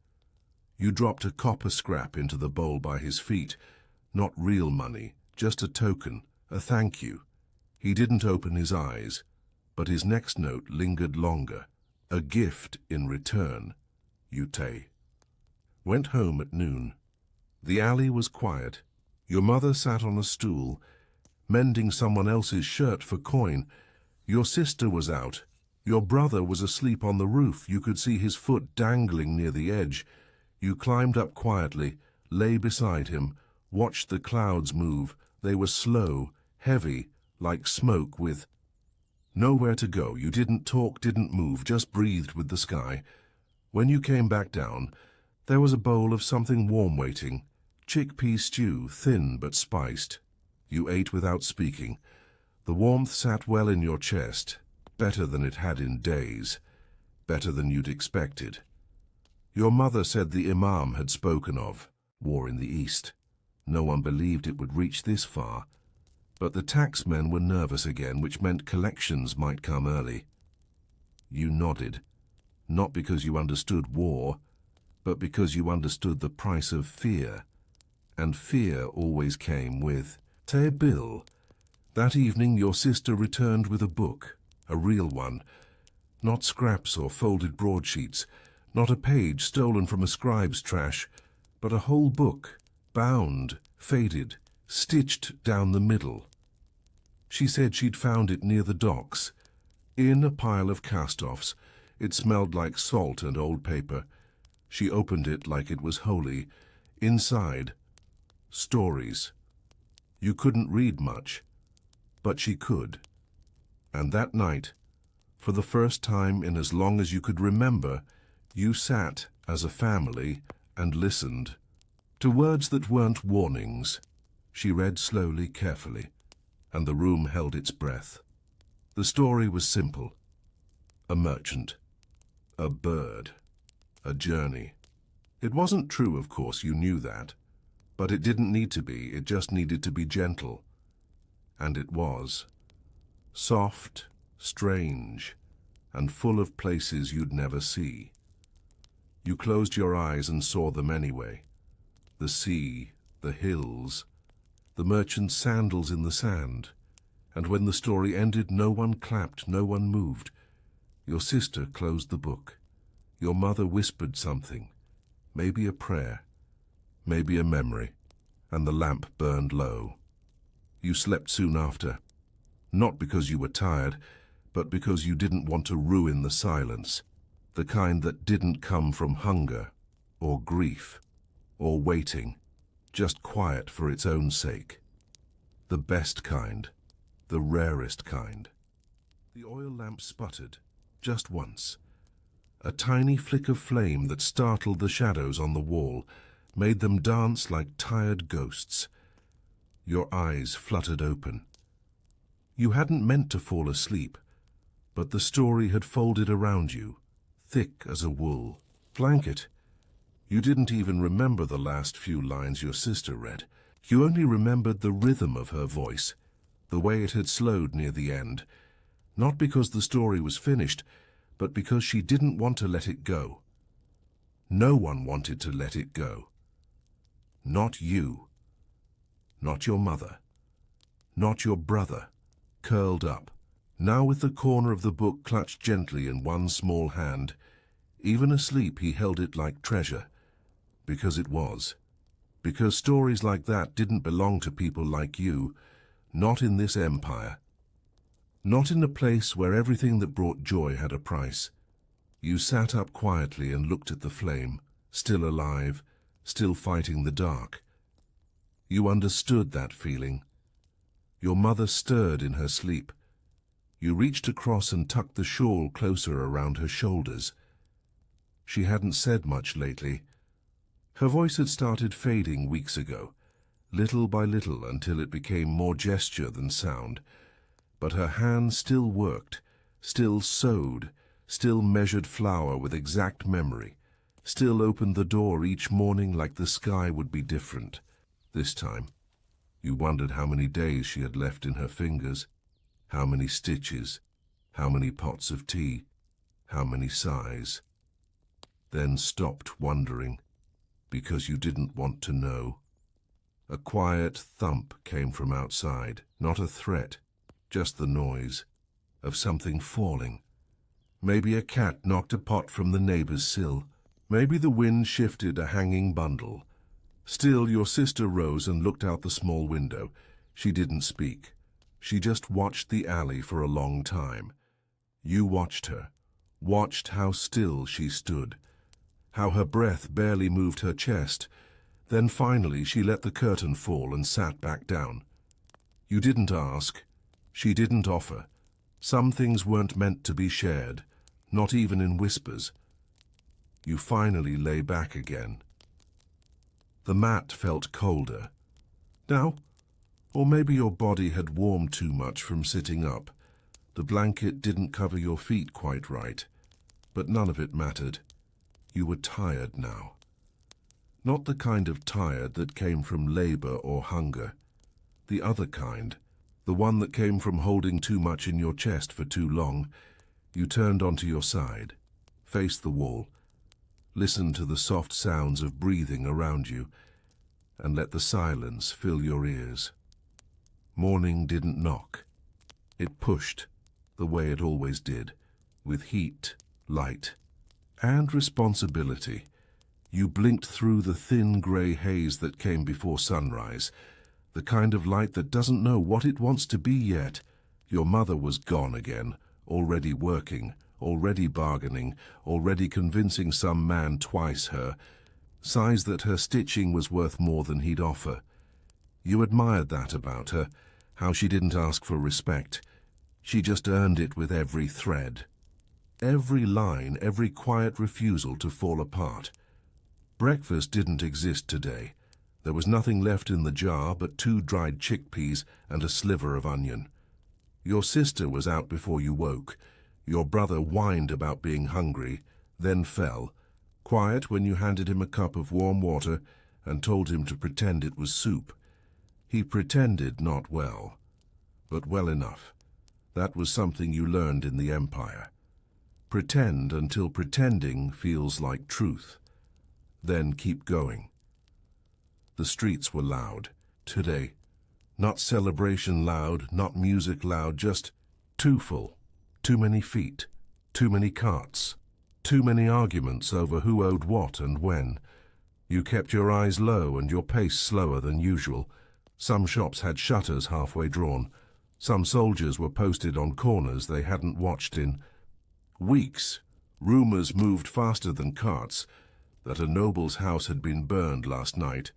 You dropped a copper scrap into the bowl by his feet, not real money, just a token, a thank you. He didn't open his eyes, but his next note lingered longer, a gift in return. Ute. Went home at noon. The alley was quiet. Your mother sat on a stool, mending someone else's shirt for coin. Your sister was out. Your brother was asleep on the roof. You could see his foot dangling near the edge. You climbed up quietly, lay beside him, watched the clouds move. They were slow, heavy, like smoke with nowhere to go. You didn't talk, didn't move, just breathed with the sky. When you came back down, there was a bowl of something warm waiting, chickpea stew, thin but spiced. You ate without speaking. The warmth sat well in your chest, better than it had in days, better than you'd expected. Your mother said the imam had spoken of war in the East. No one believed it would reach this far, but the taxmen were nervous again, which meant collections might come early. You nodded, not because you understood war, but because you understood the price of fear, and fear always came with a bill. That evening your sister returned with a book, a real one, not scraps or folded broadsheets, not a page stolen from a scribe's trash, but a whole book, bound, faded, stitched down the middle. She said she'd found it near the docks, in a pile of cast-offs. It smelled like salt and old paper. She opened it like it was holy. Inside, stories. You couldn't read much, but she could. And that night, for the first time in as long as you could remember, you sat as a family and listened to words that weren't warnings. She read slowly, carefully, and the room held its breath. The story was simple. A merchant, a bird, a journey. It wasn't true, of course, you knew that, but it didn't need to be. It just needed to be gentle. And it was. Soft, strange, and full of places you'd never see. You closed your eyes and saw them anyway. The sea, the hills, the merchant's sandals in the sand. And when the story ended, no one clapped, no one moved. Your sister closed the book. Your mother whispered something, maybe a prayer, maybe a memory, and the lamp burned low. You slept soon after, not because you were tired, but because you didn't want to ruin the silence, the kind that didn't come from hunger, or grief, or waiting, just quiet for its own sake. The best kind, the rarest kind. The oil lamp sputtered, just once. A tiny flick of flame that startled the shadows on the wall, made them dance like tired ghosts. Your eyes fluttered open. You hadn't meant to fall asleep, but the story had folded around you, thick as a wool blanket. You didn't even remember the last few lines your sister read. You only remembered the rhythm of her voice, the way it had slowed near the end, not because the story was finished, but because she didn't want to let it go. No one wanted to let it go. Not you. Not your mother. Not your brother, curled up, now with the corner of the book clutched gently in one small hand. Even asleep he held it like treasure, because it was. Because stories like that didn't belong to people like you, not in this empire. Not in a place where everything that brought joy had a price. You sat up quietly and looked at the flame, still alive, still fighting the dark. You understood that feeling. Your mother stirred in her sleep. You reached across and tucked the shawl closer around her shoulders. She hadn't said much lately. Her voice had started fading weeks ago, little by little until it became more gesture than sound. But her hands still worked, still sewed, still measured flour with exact memory, still opened the door each morning like the sky would be different. This time, you wondered how many days she had left in her fingers, how many stitches, how many pots of tea, how many sighs. Then stopped wondering, because you didn't want to know. A quiet thump came from outside, not a threat, just the noise of something falling. Maybe a cat knocked a pot from the neighbor's sill. Maybe the wind shifted a hanging bundle. Still, your sister rose and looked out the small window. She didn't speak. She just watched the alley for a long time. You watched her, watched how still she stood, how her breath barely moved her chest. Then finally she let the curtain fall and sat back down. You didn't ask. She didn't offer. Some things weren't meant to be shared, not even in whispers. You finally lay back again. The mat felt colder. Now, or maybe your body had warmed too much from sitting up. The blanket didn't cover your feet quite right, but none of it mattered. You were tired now. Not the kind of tired that came from labor or hunger. The other kind, the one that came from holding too much in your chest for too long. You turned onto your side, faced the wall, listened to the soft sounds of breathing around you, and let the silence fill your ears. Morning didn't knock. It pushed, the way it always did, with heat, light, and responsibility. You blinked through the thin grey haze that came before sunrise, the kind of light that doesn't know what it wants to be yet. Your mother was gone again, already working, already bargaining, already convincing some man twice her, sighs that her stitching was worth more than he'd offer. You admired that about her, how she didn't ask for respect. She just earned it with every thread. Every line, every quiet refusal to fall apart. Breakfast didn't exist today. There was nothing left in the jar but 2 dried chickpeas and a sliver of onion. Your sister was out before you woke. Your brother whined about being hungry, then fell, quiet when you handed him a cup of warm water and told him to pretend it was soup. He pretended not well, but well enough. That was something you learned in the Empire. Pretend until pretending feels like truth. Then keep going. The streets were loud today. Not celebration loud, not music loud, just too full, too many feet, Too many carts. Too many arguments over who owed what and when. You kept your eyes low and your pace slower than usual. Some shops had shutters halfway drawn. Some soldiers were posted on corners they hadn't watched in weeks. Rumors moved faster than carts, that a noble's house had been burned last night,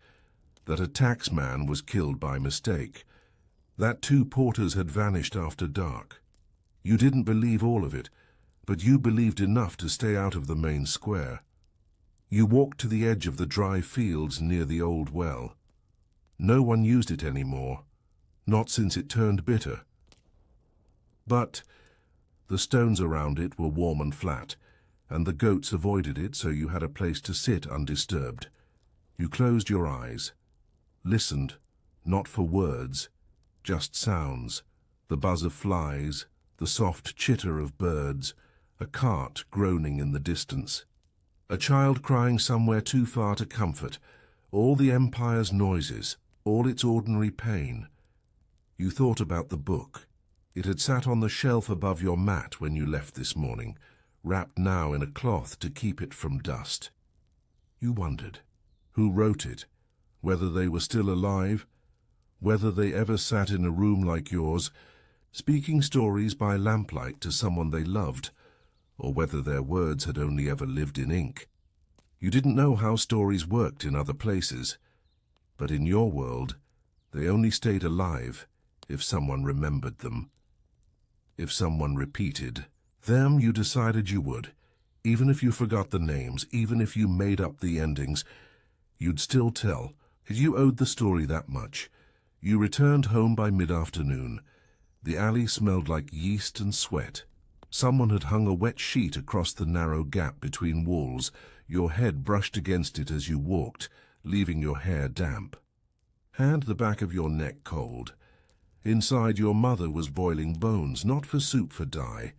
that a taxman was killed by mistake, that 2 porters had vanished after dark. You didn't believe all of it, but you believed enough to stay out of the main square. You walked to the edge of the dry fields near the old well. No one used it anymore, not since it turned bitter. But the stones around it were warm and flat, and the goats avoided it so you had a place to sit undisturbed. You closed your eyes, listened, not for words, just sounds, the buzz of flies, the soft chitter of birds, a cart groaning in the distance, a child crying somewhere too far to comfort, all the empire's noises, all its ordinary pain. You thought about the book. It had sat on the shelf above your mat when you left this morning, wrapped now in a cloth to keep it from dust. You wondered who wrote it, whether they were still alive, whether they ever sat in a room like yours, speaking stories by lamplight to someone they loved, or whether their words had only ever lived in ink. You didn't know how stories worked in other places, but in your world, they only stayed alive if someone remembered them. If someone repeated them, you decided you would. Even if you forgot the names, even if you made up the endings, you'd still tell. You owed the story that much. You returned home by mid-afternoon. The alley smelled like yeast and sweat. Someone had hung a wet sheet across the narrow gap between walls. Your head brushed against it as you walked, leaving your hair damp. And the back of your neck cold. Inside, your mother was boiling bones, not for soup, for dye.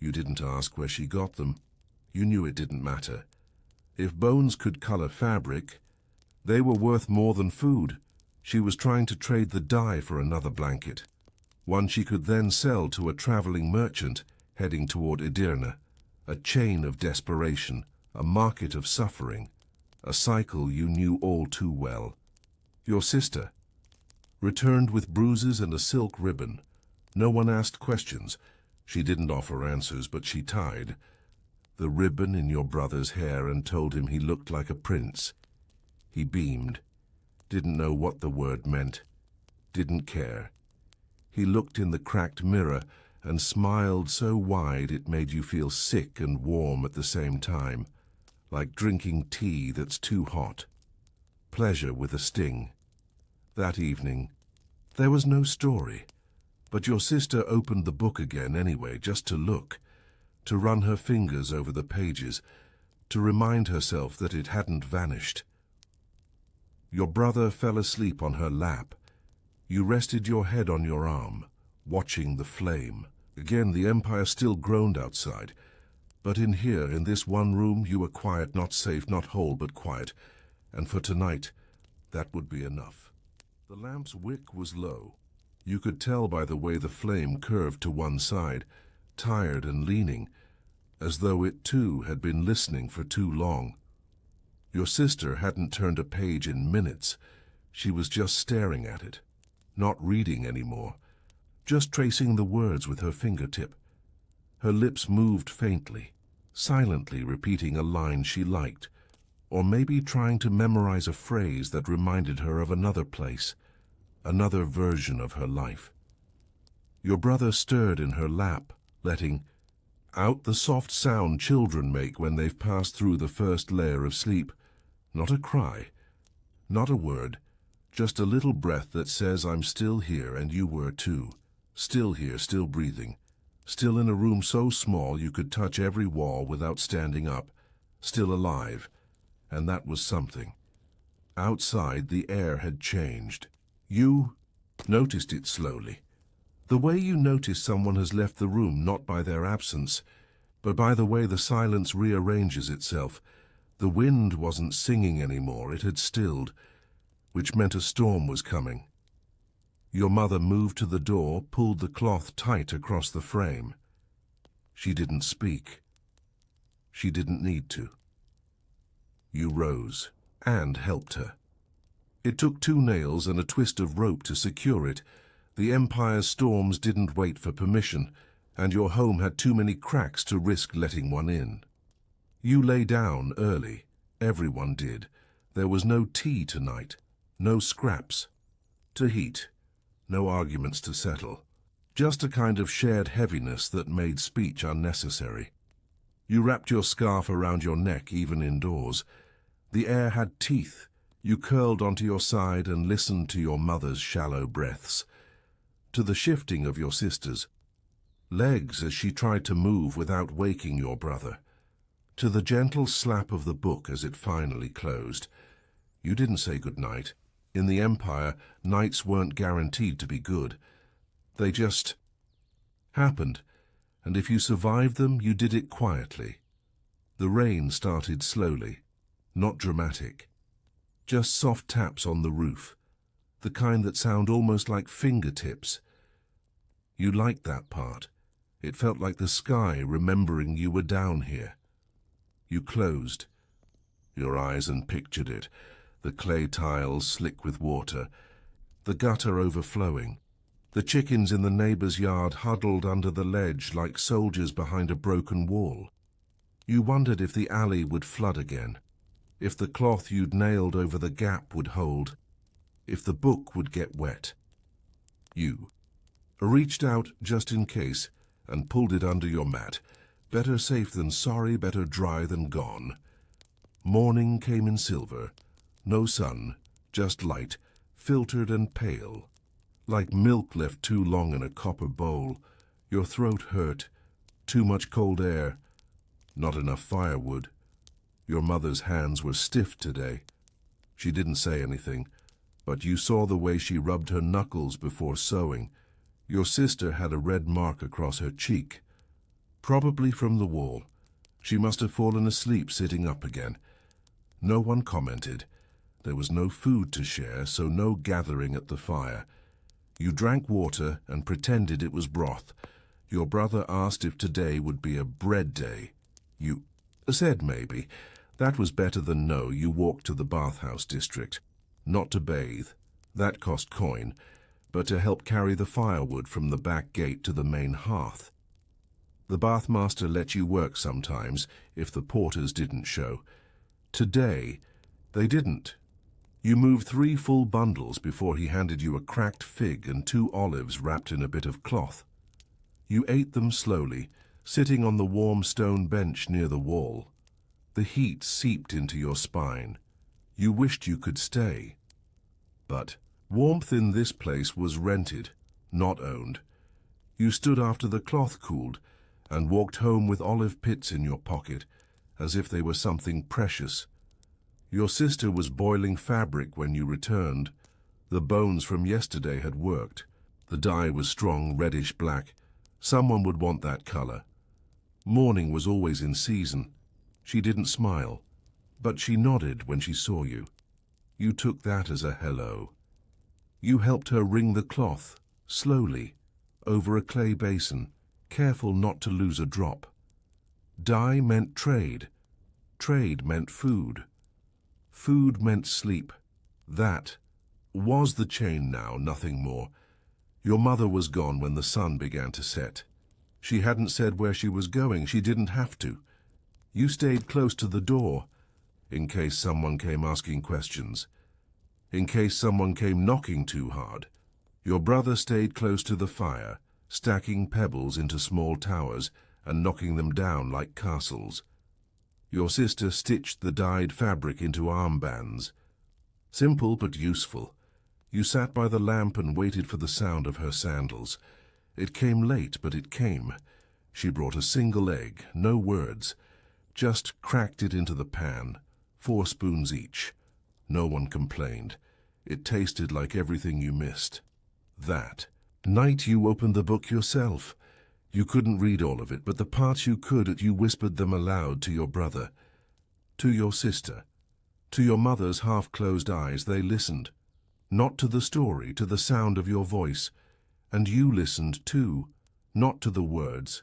You didn't ask where she got them. You knew it didn't matter. If bones could color fabric, they were worth more than food. She was trying to trade the dye for another blanket, one she could then sell to a traveling merchant heading toward Edirne, a chain of desperation, a market of suffering, a cycle you knew all too well. Your sister returned with bruises and a silk ribbon. No one asked questions. She didn't offer answers, but she tied the ribbon in your brother's hair and told him he looked like a prince. He beamed, didn't know what the word meant, didn't care. He looked in the cracked mirror and smiled so wide it made you feel sick and warm at the same time, like drinking tea that's too hot. Pleasure with a sting. That evening, there was no story, but your sister opened the book again anyway, just to look, to run her fingers over the pages, to remind herself that it hadn't vanished. Your brother fell asleep on her lap. You rested your head on your arm, watching the flame. Again, the Empire still groaned outside, but in here, in this one room, you were quiet, not safe, not whole, but quiet, and for tonight, that would be enough. The lamp's wick was low. You could tell by the way the flame curved to one side, tired and leaning, as though it too had been listening for too long. Your sister hadn't turned a page in minutes. She was just staring at it, not reading anymore, just tracing the words with her fingertip. Her lips moved faintly, silently repeating a line she liked, or maybe trying to memorize a phrase that reminded her of another place, another version of her life. Your brother stirred in her lap, letting out the soft sound children make when they've passed through the first layer of sleep. Not a cry, not a word, just a little breath that says, I'm still here, and you were too. Still here, still breathing. Still in a room so small you could touch every wall without standing up. Still alive. And that was something. Outside, the air had changed. You noticed it slowly. The way you notice someone has left the room, not by their absence, but by the way the silence rearranges itself. The wind wasn't singing anymore, it had stilled, which meant a storm was coming. Your mother moved to the door, pulled the cloth tight across the frame. She didn't speak. She didn't need to. You rose and helped her. It took 2 nails and a twist of rope to secure it. The Empire's storms didn't wait for permission, and your home had too many cracks to risk letting one in. You lay down early. Everyone did. There was no tea tonight, no scraps to heat, no arguments to settle. Just a kind of shared heaviness that made speech unnecessary. You wrapped your scarf around your neck even indoors. The air had teeth. You curled onto your side and listened to your mother's shallow breaths, to the shifting of your sister's legs as she tried to move without waking your brother, to the gentle slap of the book as it finally closed. You didn't say goodnight. In the Empire, nights weren't guaranteed to be good. They just happened, and if you survived them, you did it quietly. The rain started slowly, not dramatic. Just soft taps on the roof, the kind that sound almost like fingertips. You liked that part. It felt like the sky remembering you were down here. You closed your eyes and pictured it, the clay tiles slick with water, the gutter overflowing, the chickens in the neighbor's yard huddled under the ledge like soldiers behind a broken wall. You wondered if the alley would flood again, if the cloth you'd nailed over the gap would hold, if the book would get wet. You reached out just in case and pulled it under your mat. Better safe than sorry, better dry than gone. Morning came in silver. No sun, just light, filtered and pale. Like milk left too long in a copper bowl. Your throat hurt. Too much cold air. Not enough firewood. Your mother's hands were stiff today. She didn't say anything, but you saw the way she rubbed her knuckles before sewing. Your sister had a red mark across her cheek, probably from the wall. She must have fallen asleep sitting up again. No one commented. There was no food to share, so no gathering at the fire. You drank water and pretended it was broth. Your brother asked if today would be a bread day. You said maybe. That was better than no. You walked to the bathhouse district. Not to bathe. That cost coin. But to help carry the firewood from the back gate to the main hearth. The bathmaster let you work sometimes if the porters didn't show. Today, they didn't. You moved 3 full bundles before he handed you a cracked fig and 2 olives wrapped in a bit of cloth. You ate them slowly, sitting on the warm stone bench near the wall. The heat seeped into your spine. You wished you could stay. But warmth in this place was rented, not owned. You stood after the cloth cooled and walked home with olive pits in your pocket, as if they were something precious. Your sister was boiling fabric when you returned. The bones from yesterday had worked. The dye was strong reddish-black. Someone would want that color. Morning was always in season. She didn't smile, but she nodded when she saw you. You took that as a hello. You helped her wring the cloth, slowly, over a clay basin, careful not to lose a drop. Dye meant trade. Trade meant food. Food meant sleep. That was the chain now, nothing more. Your mother was gone when the sun began to set. She hadn't said where she was going. She didn't have to. You stayed close to the door, in case someone came asking questions. In case someone came knocking too hard. Your brother stayed close to the fire, stacking pebbles into small towers and knocking them down like castles. Your sister stitched the dyed fabric into armbands. Simple but useful. You sat by the lamp and waited for the sound of her sandals. It came late, but it came. She brought a single egg, no words. Just cracked it into the pan, 4 spoons each. No one complained. It tasted like everything you missed. That night you opened the book yourself. You couldn't read all of it, but the parts you could, you whispered them aloud to your brother, to your sister. To your mother's half-closed eyes they listened. Not to the story, to the sound of your voice. And you listened too, not to the words,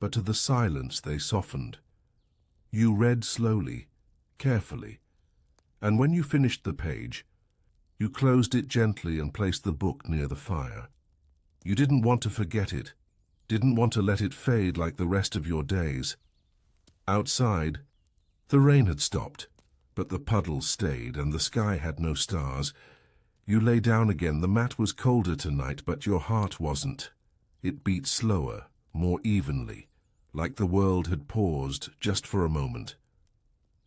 but to the silence they softened. You read slowly, carefully, and when you finished the page, you closed it gently and placed the book near the fire. You didn't want to forget it, didn't want to let it fade like the rest of your days. Outside, the rain had stopped, but the puddles stayed and the sky had no stars. You lay down again. The mat was colder tonight, but your heart wasn't. It beat slower, more evenly, like the world had paused just for a moment.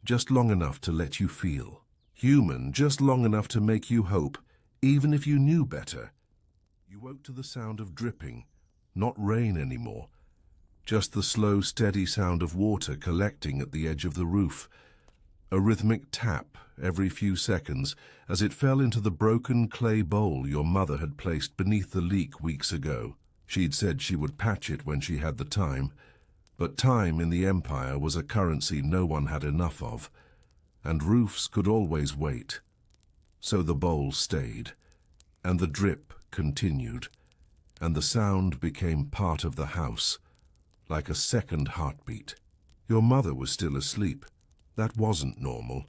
Just long enough to let you feel. Human, just long enough to make you hope, even if you knew better. You woke to the sound of dripping, not rain anymore. Just the slow, steady sound of water collecting at the edge of the roof. A rhythmic tap every few seconds as it fell into the broken clay bowl your mother had placed beneath the leak weeks ago. She'd said she would patch it when she had the time, but time in the Empire was a currency no one had enough of, and roofs could always wait. So the bowl stayed, and the drip continued, and the sound became part of the house, like a second heartbeat. Your mother was still asleep. That wasn't normal.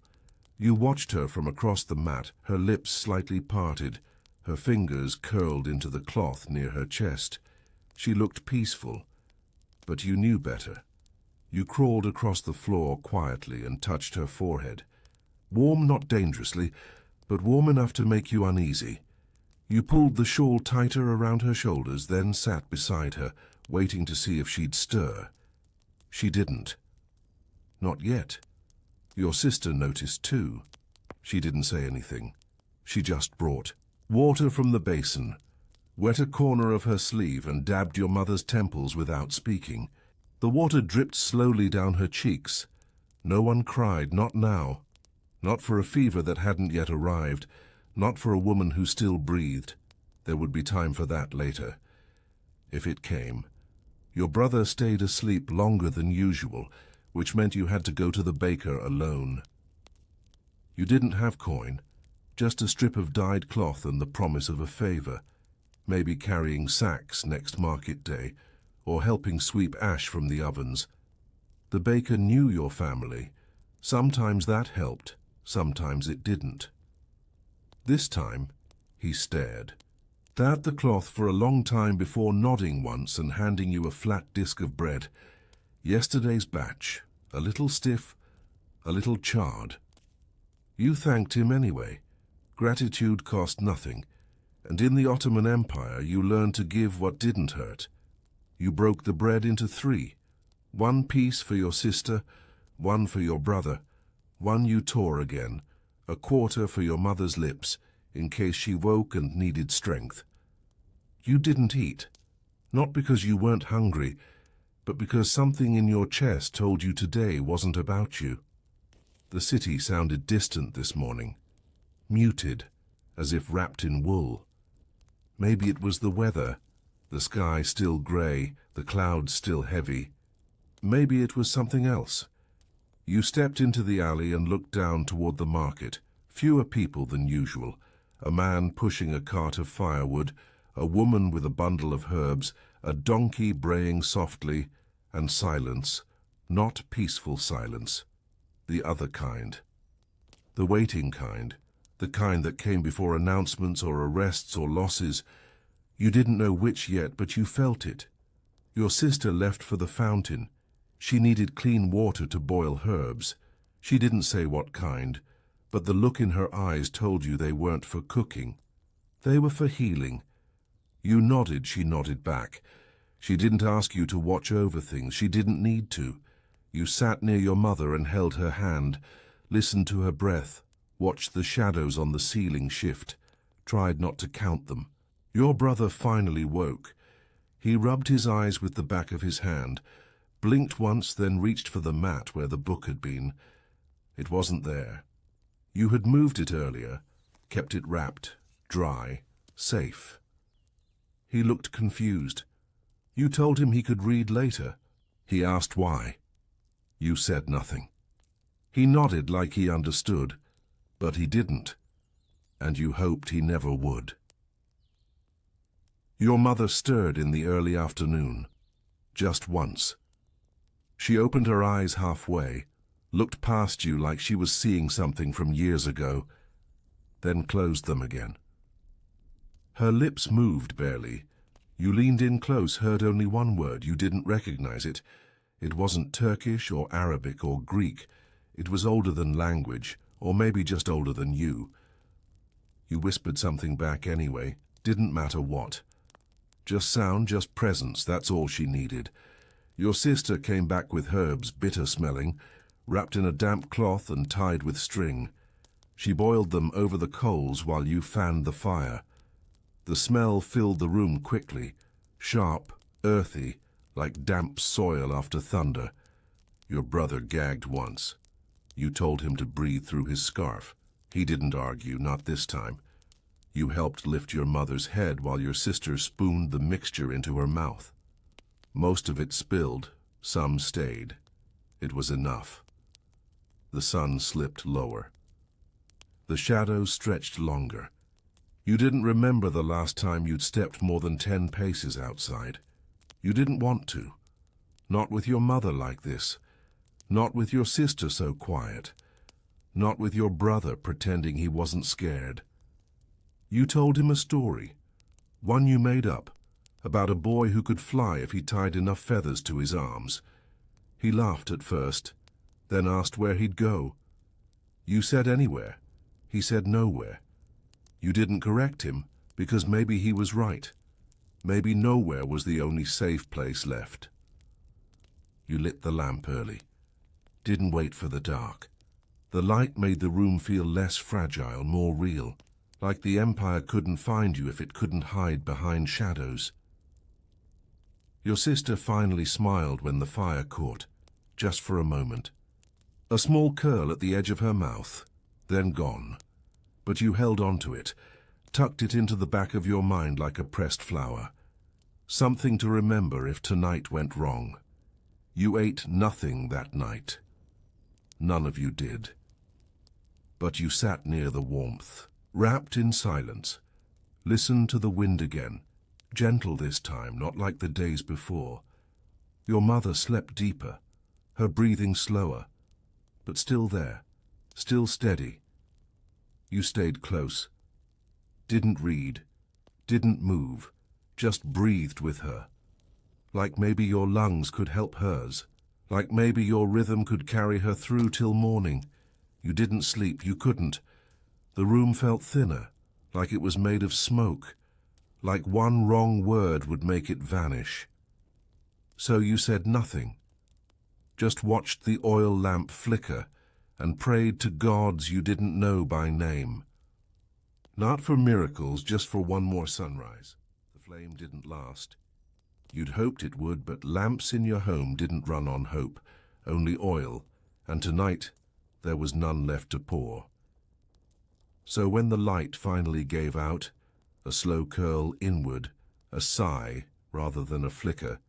You watched her from across the mat, her lips slightly parted, her fingers curled into the cloth near her chest. She looked peaceful, but you knew better. You crawled across the floor quietly and touched her forehead. Warm, not dangerously, but warm enough to make you uneasy. You pulled the shawl tighter around her shoulders, then sat beside her, waiting to see if she'd stir. She didn't. Not yet. Your sister noticed too. She didn't say anything. She just brought water from the basin, wet a corner of her sleeve and dabbed your mother's temples without speaking. The water dripped slowly down her cheeks. No one cried, not now. Not for a fever that hadn't yet arrived, not for a woman who still breathed. There would be time for that later, if it came. Your brother stayed asleep longer than usual, which meant you had to go to the baker alone. You didn't have coin, just a strip of dyed cloth and the promise of a favor, maybe carrying sacks next market day, or helping sweep ash from the ovens. The baker knew your family. Sometimes that helped, sometimes it didn't. This time, he stared. Stared the cloth for a long time before nodding once and handing you a flat disc of bread. Yesterday's batch, a little stiff, a little charred. You thanked him anyway. Gratitude cost nothing, and in the Ottoman Empire you learned to give what didn't hurt. You broke the bread into 3, 1 piece for your sister, 1 for your brother, 1 you tore again, a quarter for your mother's lips, in case she woke and needed strength. You didn't eat, not because you weren't hungry, but because something in your chest told you today wasn't about you. The city sounded distant this morning, muted, as if wrapped in wool. Maybe it was the weather, the sky still grey, the clouds still heavy. Maybe it was something else. You stepped into the alley and looked down toward the market. Fewer people than usual, a man pushing a cart of firewood, a woman with a bundle of herbs, a donkey braying softly, and silence, not peaceful silence, the other kind. The waiting kind, the kind that came before announcements or arrests or losses. You didn't know which yet, but you felt it. Your sister left for the fountain. She needed clean water to boil herbs. She didn't say what kind, but the look in her eyes told you they weren't for cooking. They were for healing. You nodded, she nodded back. She didn't ask you to watch over things. She didn't need to. You sat near your mother and held her hand, listened to her breath, watched the shadows on the ceiling shift, tried not to count them. Your brother finally woke. He rubbed his eyes with the back of his hand, blinked once, then reached for the mat where the book had been. It wasn't there. You had moved it earlier, kept it wrapped, dry, safe. He looked confused. You told him he could read later. He asked why. You said nothing. He nodded like he understood, but he didn't, and you hoped he never would. Your mother stirred in the early afternoon, just once. She opened her eyes halfway, looked past you like she was seeing something from years ago, then closed them again. Her lips moved barely. You leaned in close, heard only one word. You didn't recognize it. It wasn't Turkish or Arabic or Greek. It was older than language, or maybe just older than you. You whispered something back anyway. Didn't matter what. Just sound, just presence, that's all she needed. Your sister came back with herbs, bitter-smelling, wrapped in a damp cloth and tied with string. She boiled them over the coals while you fanned the fire. The smell filled the room quickly, sharp, earthy, like damp soil after thunder. Your brother gagged once. You told him to breathe through his scarf. He didn't argue, not this time. You helped lift your mother's head while your sister spooned the mixture into her mouth. Most of it spilled, some stayed. It was enough. The sun slipped lower. The shadows stretched longer. You didn't remember the last time you'd stepped more than 10 paces outside. You didn't want to. Not with your mother like this. Not with your sister so quiet. Not with your brother pretending he wasn't scared. You told him a story, one you made up, about a boy who could fly if he tied enough feathers to his arms. He laughed at first, then asked where he'd go. You said anywhere. He said nowhere. You didn't correct him, because maybe he was right. Maybe nowhere was the only safe place left. You lit the lamp early. Didn't wait for the dark. The light made the room feel less fragile, more real, like the Empire couldn't find you if it couldn't hide behind shadows. Your sister finally smiled when the fire caught, just for a moment. A small curl at the edge of her mouth, then gone. But you held on to it, tucked it into the back of your mind like a pressed flower. Something to remember if tonight went wrong. You ate nothing that night. None of you did. But you sat near the warmth, wrapped in silence. Listened to the wind again, gentle this time, not like the days before. Your mother slept deeper, her breathing slower, but still there, still steady. You stayed close. Didn't read, didn't move, just breathed with her. Like maybe your lungs could help hers. Like maybe your rhythm could carry her through till morning. You didn't sleep, you couldn't. The room felt thinner, like it was made of smoke, like one wrong word would make it vanish. So you said nothing, just watched the oil lamp flicker and prayed to gods you didn't know by name. Not for miracles, just for one more sunrise. The flame didn't last. You'd hoped it would, but lamps in your home didn't run on hope, only oil, and tonight there was none left to pour. So when the light finally gave out, a slow curl inward, a sigh rather than a flicker,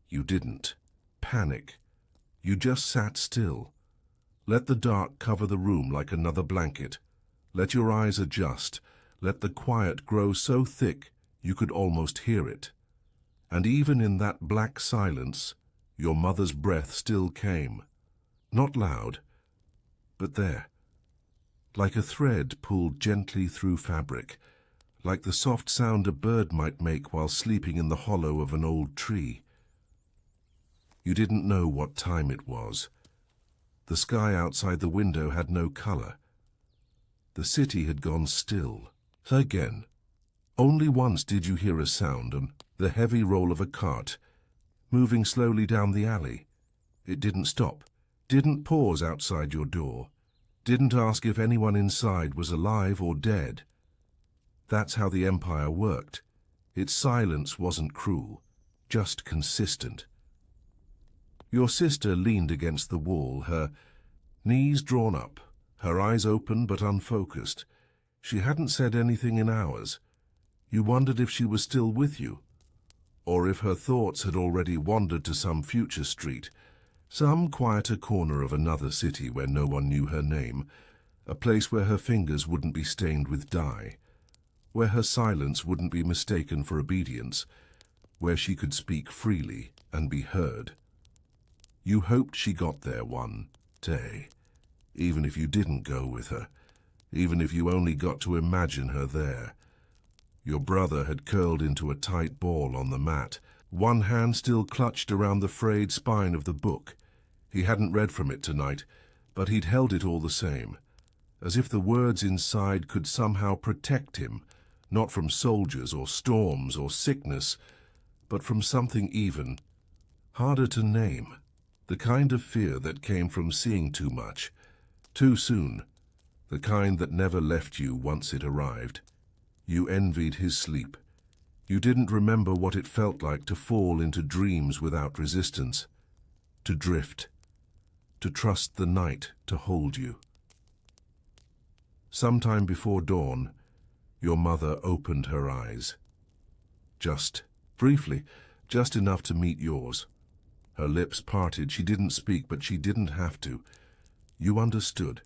you didn't panic. You just sat still. Let the dark cover the room like another blanket. Let your eyes adjust. Let the quiet grow so thick you could almost hear it. And even in that black silence, your mother's breath still came. Not loud, but there. Like a thread pulled gently through fabric, like the soft sound a bird might make while sleeping in the hollow of an old tree. You didn't know what time it was. The sky outside the window had no color. The city had gone still. Again. Only once did you hear a sound, and the heavy roll of a cart, moving slowly down the alley. It didn't stop, didn't pause outside your door, didn't ask if anyone inside was alive or dead. That's how the Empire worked. Its silence wasn't cruel, just consistent. Your sister leaned against the wall, her knees drawn up, her eyes open but unfocused. She hadn't said anything in hours. You wondered if she was still with you, or if her thoughts had already wandered to some future street, some quieter corner of another city where no one knew her name, a place where her fingers wouldn't be stained with dye, where her silence wouldn't be mistaken for obedience, where she could speak freely and be heard. You hoped she got there one day, even if you didn't go with her, even if you only got to imagine her there. Your brother had curled into a tight ball on the mat, one hand still clutched around the frayed spine of the book. He hadn't read from it tonight, but he'd held it all the same, as if the words inside could somehow protect him, not from soldiers or storms or sickness, but from something even harder to name, the kind of fear that came from seeing too much, too soon, the kind that never left you once it arrived. You envied his sleep. You didn't remember what it felt like to fall into dreams without resistance, to drift, to trust the night to hold you. Sometime before dawn, your mother opened her eyes. Just, briefly, just enough to meet yours. Her lips parted. She didn't speak, but she didn't have to. You understood.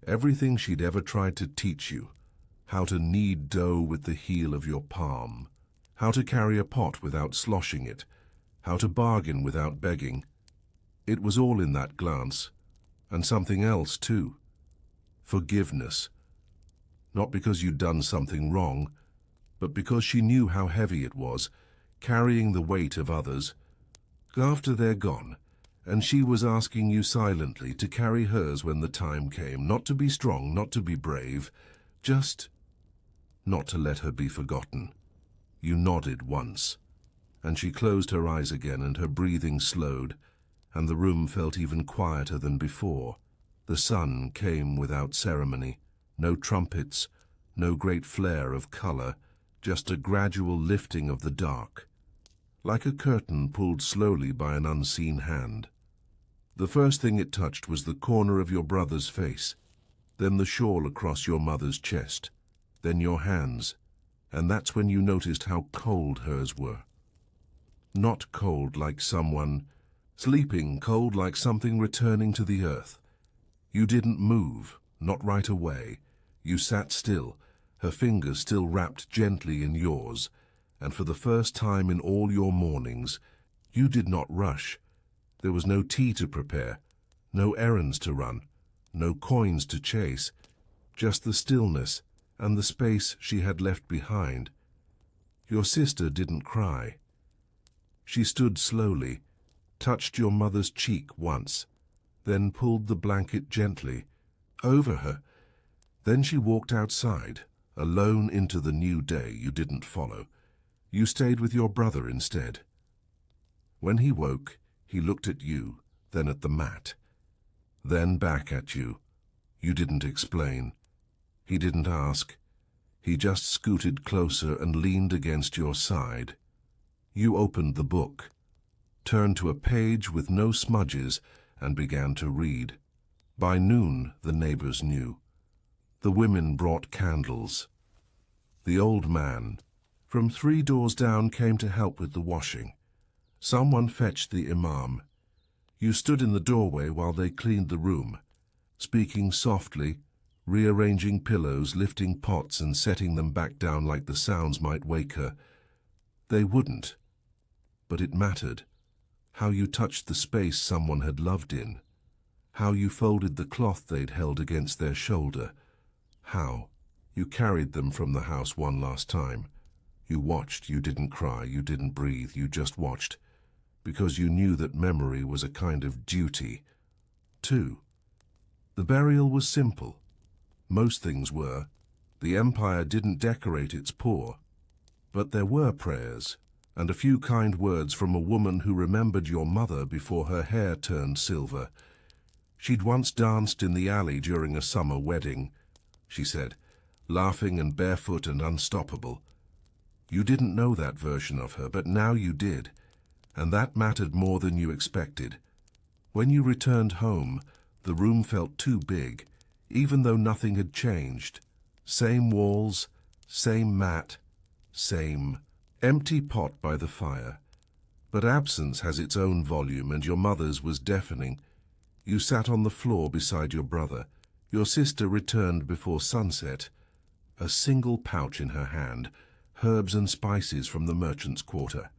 Everything she'd ever tried to teach you. How to knead dough with the heel of your palm. How to carry a pot without sloshing it. How to bargain without begging. It was all in that glance. And something else, too. Forgiveness. Not because you'd done something wrong, but because she knew how heavy it was, carrying the weight of others. After they're gone, and she was asking you silently to carry hers when the time came, not to be strong, not to be brave, just not to let her be forgotten. You nodded once, and she closed her eyes again, and her breathing slowed, and the room felt even quieter than before. The sun came without ceremony, no trumpets, no great flare of color, just a gradual lifting of the dark, like a curtain pulled slowly by an unseen hand. The first thing it touched was the corner of your brother's face, then the shawl across your mother's chest, then your hands, and that's when you noticed how cold hers were. Not cold like someone sleeping, cold like something returning to the earth. You didn't move, not right away. You sat still, her fingers still wrapped gently in yours, and for the first time in all your mornings, you did not rush. There was no tea to prepare, no errands to run, no coins to chase, just the stillness and the space she had left behind. Your sister didn't cry. She stood slowly, touched your mother's cheek once, then pulled the blanket gently over her. Then she walked outside, alone into the new day you didn't follow. You stayed with your brother instead. When he woke, he looked at you, then at the mat, then back at you. You didn't explain. He didn't ask. He just scooted closer and leaned against your side. You opened the book, turned to a page with no smudges, and began to read. By noon, the neighbors knew. The women brought candles. The old man, from 3 doors down, came to help with the washing. Someone fetched the imam. You stood in the doorway while they cleaned the room, speaking softly, rearranging pillows, lifting pots and setting them back down like the sounds might wake her. They wouldn't, but it mattered. How you touched the space someone had loved in. How you folded the cloth they'd held against their shoulder. How you carried them from the house one last time. You watched, you didn't cry, you didn't breathe, you just watched, because you knew that memory was a kind of duty, too. The burial was simple. Most things were. The empire didn't decorate its poor. But there were prayers, and a few kind words from a woman who remembered your mother before her hair turned silver. She'd once danced in the alley during a summer wedding, she said, laughing and barefoot and unstoppable. You didn't know that version of her, but now you did, and that mattered more than you expected. When you returned home, the room felt too big, even though nothing had changed. Same walls, same mat, same empty pot by the fire. But absence has its own volume, and your mother's was deafening. You sat on the floor beside your brother. Your sister returned before sunset, a single pouch in her hand, herbs and spices from the merchant's quarter.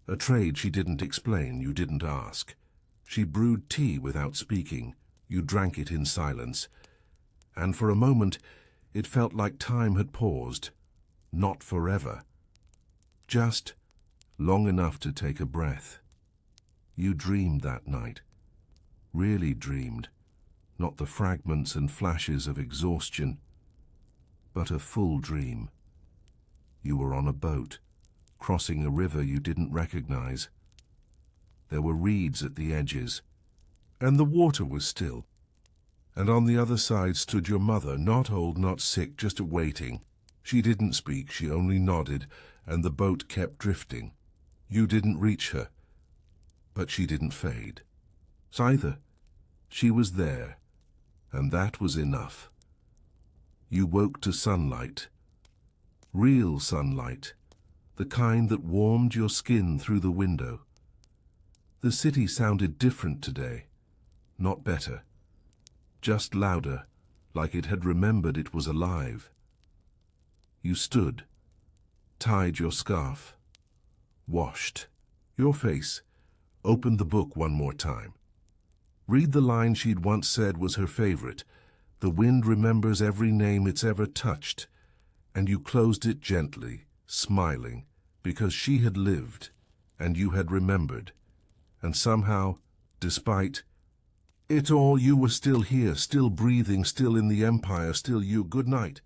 A trade she didn't explain, you didn't ask. She brewed tea without speaking. You drank it in silence. And for a moment, it felt like time had paused. Not forever. Just long enough to take a breath. You dreamed that night. Really dreamed. Not the fragments and flashes of exhaustion, but a full dream. You were on a boat, crossing a river you didn't recognize. There were reeds at the edges, and the water was still. And on the other side stood your mother, not old, not sick, just waiting. She didn't speak, she only nodded, and the boat kept drifting. You didn't reach her, but she didn't fade. Either. She was there, and that was enough. You woke to sunlight. Real sunlight, the kind that warmed your skin through the window. The city sounded different today, not better. Just louder, like it had remembered it was alive. You stood, tied your scarf, washed your face, opened the book one more time. Read the line she'd once said was her favorite. The wind remembers every name it's ever touched. And you closed it gently, smiling, because she had lived, and you had remembered. And somehow, despite it all, you were still here, still breathing, still in the empire, still you. Good night.